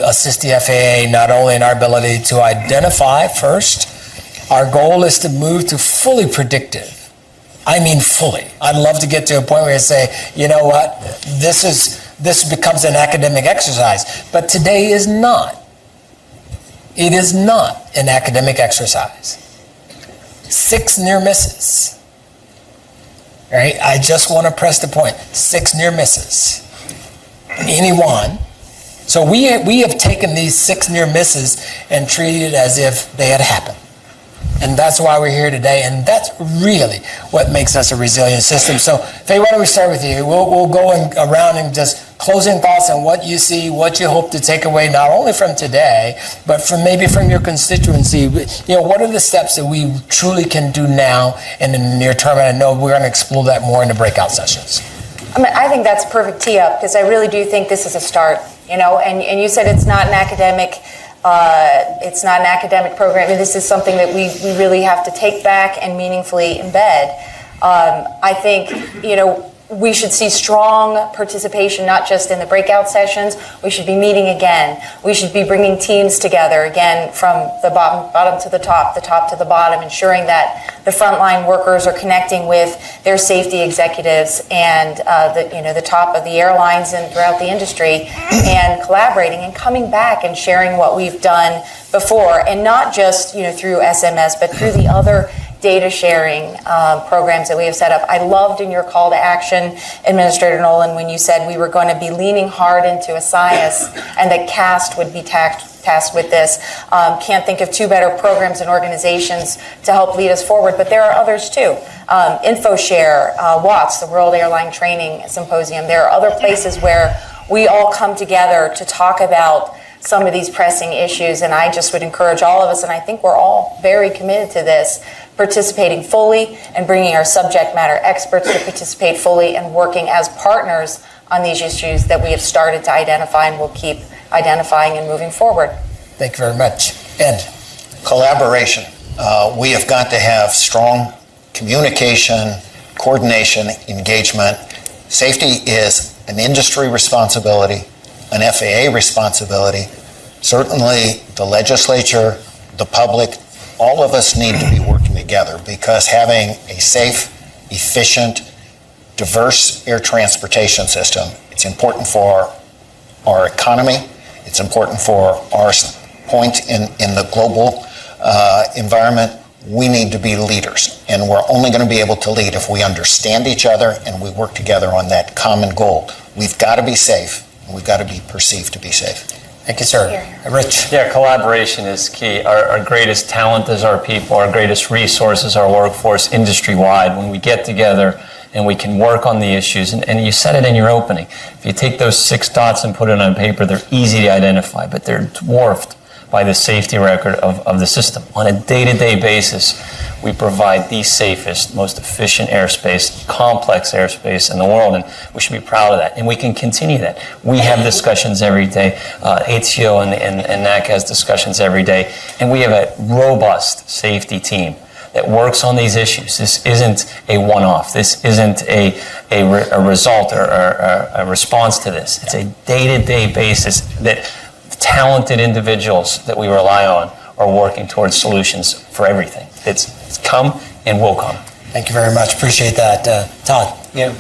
assist the FAA, not only in our ability to identify first. Our goal is to move to fully predictive. I mean fully. I'd love to get to a point where you say, you know what, this becomes an academic exercise. But today is not. It is not an academic exercise. 6 near misses. Right? I just want to press the point. 6 near misses. Any one. So we have taken these 6 near misses and treated it as if they had happened. And that's why we're here today, and that's really what makes us a resilient system. So, Faye, why don't we start with you? We'll go around and just closing thoughts on what you see, what you hope to take away, not only from today, but from your constituency. What are the steps that we truly can do now and in the near term? And I know we're going to explore that more in the breakout sessions. I think that's a perfect tee up, because I really do think this is a start. And you said it's not an academic. It's not an academic program, and this is something that we really have to take back and meaningfully embed. I think, we should see strong participation, not just in the breakout sessions. We should be meeting again. We should be bringing teams together, again, from the bottom to the top to the bottom, ensuring that the frontline workers are connecting with their safety executives and the top of the airlines and throughout the industry, and collaborating and coming back and sharing what we've done before, and not just through SMS, but through the other data sharing programs that we have set up. I loved in your call to action, Administrator Nolan, when you said we were going to be leaning hard into ASIAS and that CAST would be tasked with this. Can't think of 2 better programs and organizations to help lead us forward, but there are others too. InfoShare, WATS, the World Airline Training Symposium. There are other places where we all come together to talk about some of these pressing issues, and I just would encourage all of us, and I think we're all very committed to this, participating fully and bringing our subject matter experts to participate fully and working as partners on these issues that we have started to identify and will keep identifying and moving forward. Thank you very much. Ed. Collaboration. We have got to have strong communication, coordination, engagement. Safety is an industry responsibility, an FAA responsibility. Certainly the legislature, the public, all of us need to be working together, because having a safe, efficient, diverse air transportation system, it's important for our economy, it's important for our point in the global environment. We need to be leaders, and we're only going to be able to lead if we understand each other and we work together on that common goal. We've got to be safe, and we've got to be perceived to be safe. Thank you, sir. Rich. Yeah, collaboration is key. Our greatest talent is our people. Our greatest resource is our workforce industry-wide. When we get together and we can work on the issues. And you said it in your opening. If you take those 6 dots and put it on paper, they're easy to identify, but they're dwarfed by the safety record of the system. On a day-to-day basis, we provide the safest, most efficient airspace, complex airspace in the world, and we should be proud of that. And we can continue that. We have discussions every day. ATO and NAC has discussions every day, and we have a robust safety team that works on these issues. This isn't a one-off. This isn't a result or a response to this. It's a day-to-day basis that talented individuals that we rely on are working towards solutions for everything. It's come and will come. Thank you very much. Appreciate that. Todd? Yeah,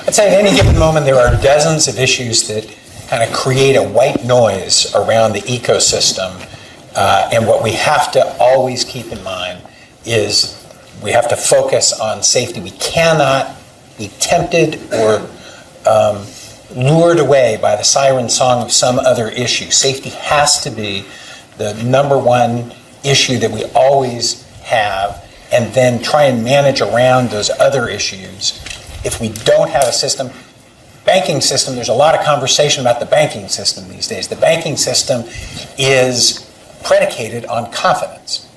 I'd say at any given moment there are dozens of issues that kind of create a white noise around the ecosystem, and what we have to always keep in mind is we have to focus on safety. We cannot be tempted or lured away by the siren song of some other issue. Safety has to be the number one issue that we always have, and then try and manage around those other issues. If we don't have a system, banking system, there's a lot of conversation about the banking system these days. The banking system is predicated on confidence.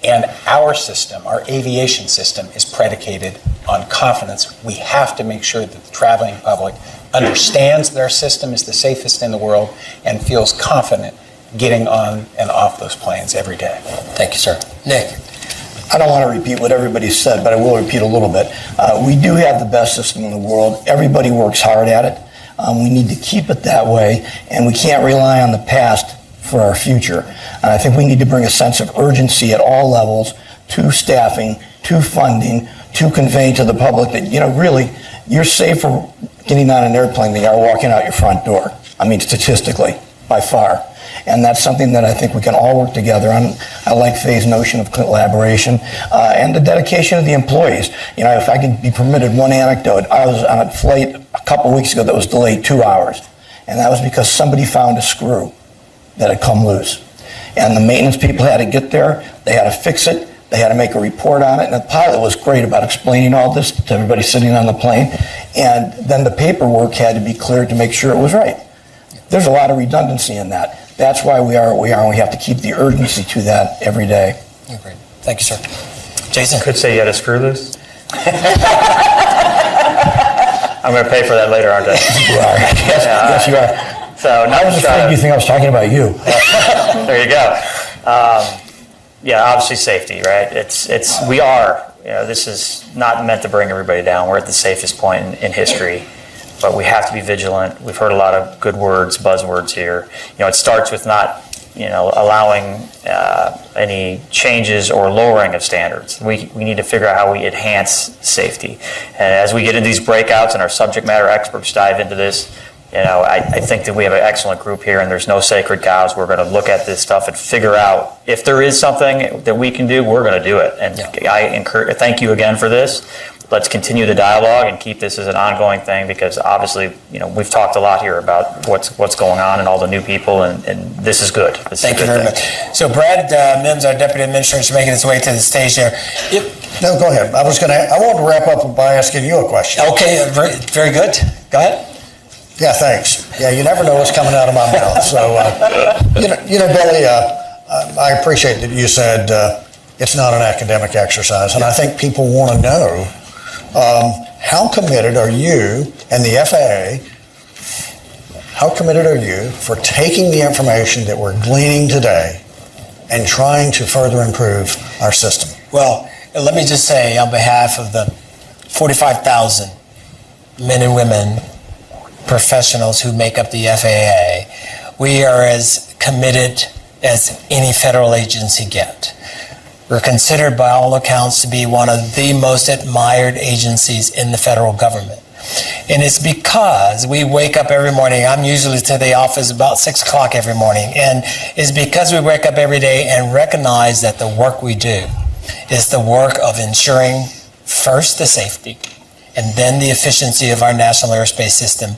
And our system, our aviation system, is predicated on confidence. We have to make sure that the traveling public understands their system is the safest in the world and feels confident getting on and off those planes every day. Thank you, sir. Nick? I don't want to repeat what everybody said, but I will repeat a little bit. We do have the best system in the world. Everybody works hard at it. We need to keep it that way, and we can't rely on the past for our future. And I think we need to bring a sense of urgency at all levels to staffing, to funding, to conveying to the public that, really, you're safer getting on an airplane than you are walking out your front door. I mean, statistically, by far. And that's something that I think we can all work together on. I like Faye's notion of collaboration and the dedication of the employees. If I can be permitted one anecdote, I was on a flight a couple weeks ago that was delayed 2 hours. And that was because somebody found a screw that had come loose. And the maintenance people had to get there, they had to fix it, they had to make a report on it, and the pilot was great about explaining all this to everybody sitting on the plane. And then the paperwork had to be cleared to make sure it was right. There's a lot of redundancy in that. That's why we are what we are, and we have to keep the urgency to that every day. Great. Thank you, sir. Jason? Could say you had a screw loose. I'm going to pay for that later, aren't I? You are. Yes, you are. So I was afraid you think I was talking about you. There you go. Obviously safety, right? We are. This is not meant to bring everybody down. We're at the safest point in history, but we have to be vigilant. We've heard a lot of good words, buzzwords here. It starts with not, allowing any changes or lowering of standards. We need to figure out how we enhance safety. And as we get into these breakouts and our subject matter experts dive into this, I think that we have an excellent group here, and there's no sacred cows. We're going to look at this stuff and figure out if there is something that we can do, we're going to do it. And I thank you again for this. Let's continue the dialogue and keep this as an ongoing thing, because obviously, we've talked a lot here about what's going on and all the new people, and this is good. Thank you very much. So Brad Mims, our Deputy Administrator, is making his way to the stage there. No, go ahead. I wanted to wrap up by asking you a question. Okay, very good. Go ahead. Yeah, thanks. Yeah, you never know what's coming out of my mouth. So, Billy, I appreciate that you said it's not an academic exercise, and I think people want to know how committed are you and the FAA, how committed are you for taking the information that we're gleaning today and trying to further improve our system? Well, let me just say on behalf of the 45,000 men and women, professionals who make up the FAA, we are as committed as any federal agency get. We're considered by all accounts to be one of the most admired agencies in the federal government. And it's because we wake up every morning. I'm usually to the office about 6 o'clock every morning. And it's because we wake up every day and recognize that the work we do is the work of ensuring first the safety and then the efficiency of our national airspace system,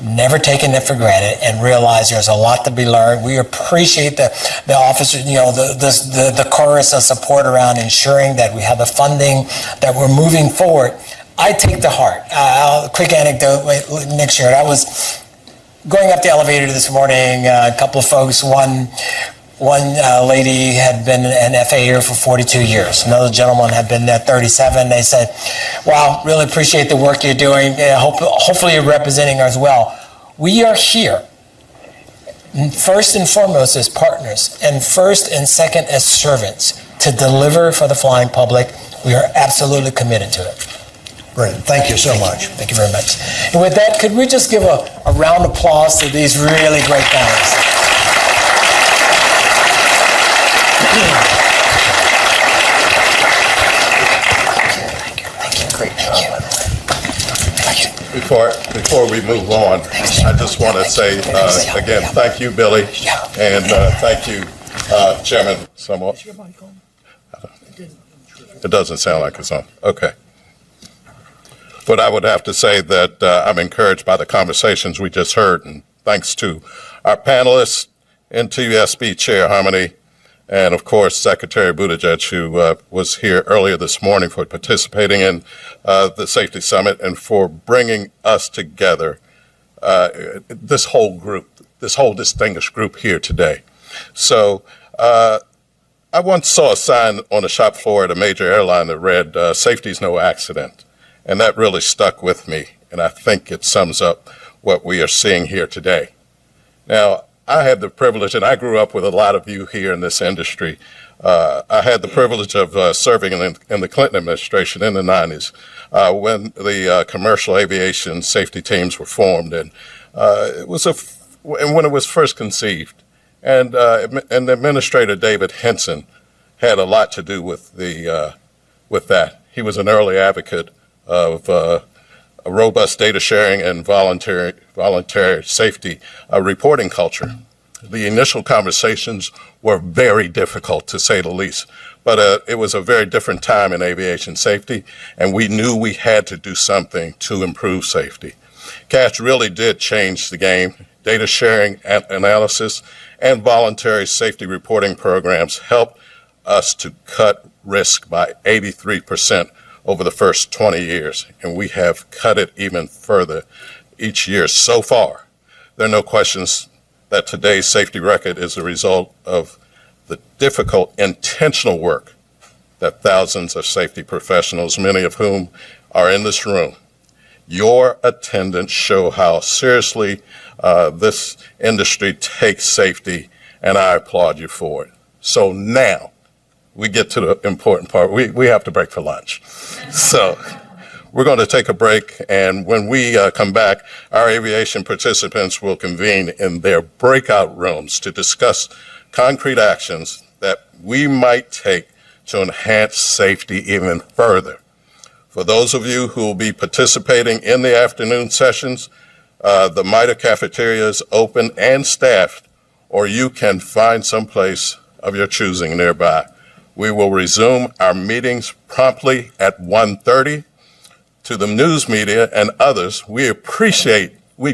never taking it for granted, and realize there's a lot to be learned. We appreciate the officers, the chorus of support around ensuring that we have the funding, that we're moving forward. I take to heart. Quick anecdote, Nick shared. I was going up the elevator this morning, a couple of folks, one lady had been an FAA for 42 years. Another gentleman had been there 37. They said, wow, really appreciate the work you're doing. Hopefully you're representing us well. We are here, first and foremost as partners, and first and second as servants, to deliver for the flying public. We are absolutely committed to it. Great. Thank you so much. Thank you very much. And with that, could we just give a round of applause to these really great guys? Thank you. Great job. Before we move on, I just want to say again, thank you, Billy, and thank you, Chairman. Somewhat. It doesn't sound like it's on. Okay. But I would have to say that I'm encouraged by the conversations we just heard, and thanks to our panelists, NTUSB Chair Harmony, and of course Secretary Buttigieg, who was here earlier this morning for participating in the Safety Summit and for bringing us together, this whole group, this whole distinguished group here today. So I once saw a sign on the shop floor at a major airline that read, "Safety's no accident." And that really stuck with me, and I think it sums up what we are seeing here today. Now, I had the privilege, and I grew up with a lot of you here in this industry. I had the privilege of serving in the Clinton administration in the 90s when the commercial aviation safety teams were formed, and when it was first conceived. And Administrator David Henson had a lot to do with that. He was an early advocate of a robust data sharing and voluntary safety reporting culture. The initial conversations were very difficult, to say the least, but it was a very different time in aviation safety, and we knew we had to do something to improve safety. CASH really did change the game. Data sharing, analysis, and voluntary safety reporting programs helped us to cut risk by 83% over the first 20 years, and we have cut it even further each year so far. There are no questions that today's safety record is a result of the difficult, intentional work that thousands of safety professionals, many of whom are in this room. Your attendance show how seriously this industry takes safety, and I applaud you for it. So now, we get to the important part. We have to break for lunch. So we're going to take a break, and when we come back, our aviation participants will convene in their breakout rooms to discuss concrete actions that we might take to enhance safety even further. For those of you who will be participating in the afternoon sessions, the MITRE cafeteria is open and staffed, or you can find some place of your choosing nearby. We will resume our meetings promptly at 1:30. To the news media and others, we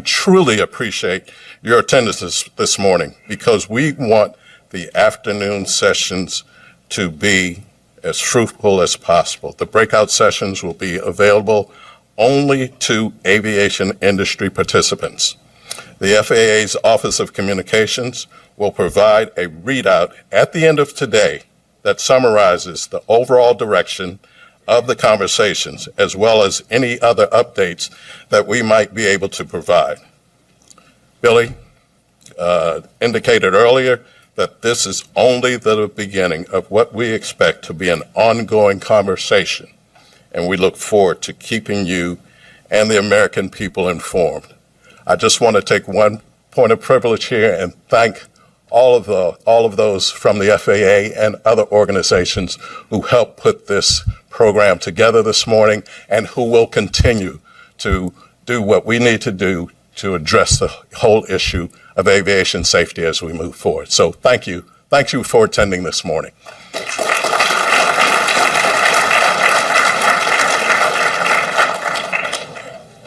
truly appreciate your attendance this morning, because we want the afternoon sessions to be as fruitful as possible. The breakout sessions will be available only to aviation industry participants. The FAA's Office of Communications will provide a readout at the end of today that summarizes the overall direction of the conversations, as well as any other updates that we might be able to provide. Billy indicated earlier that this is only the beginning of what we expect to be an ongoing conversation, and we look forward to keeping you and the American people informed. I just want to take one point of privilege here and thank all of those from the FAA and other organizations who helped put this program together this morning, and who will continue to do what we need to do to address the whole issue of aviation safety as we move forward. So thank you for attending this morning.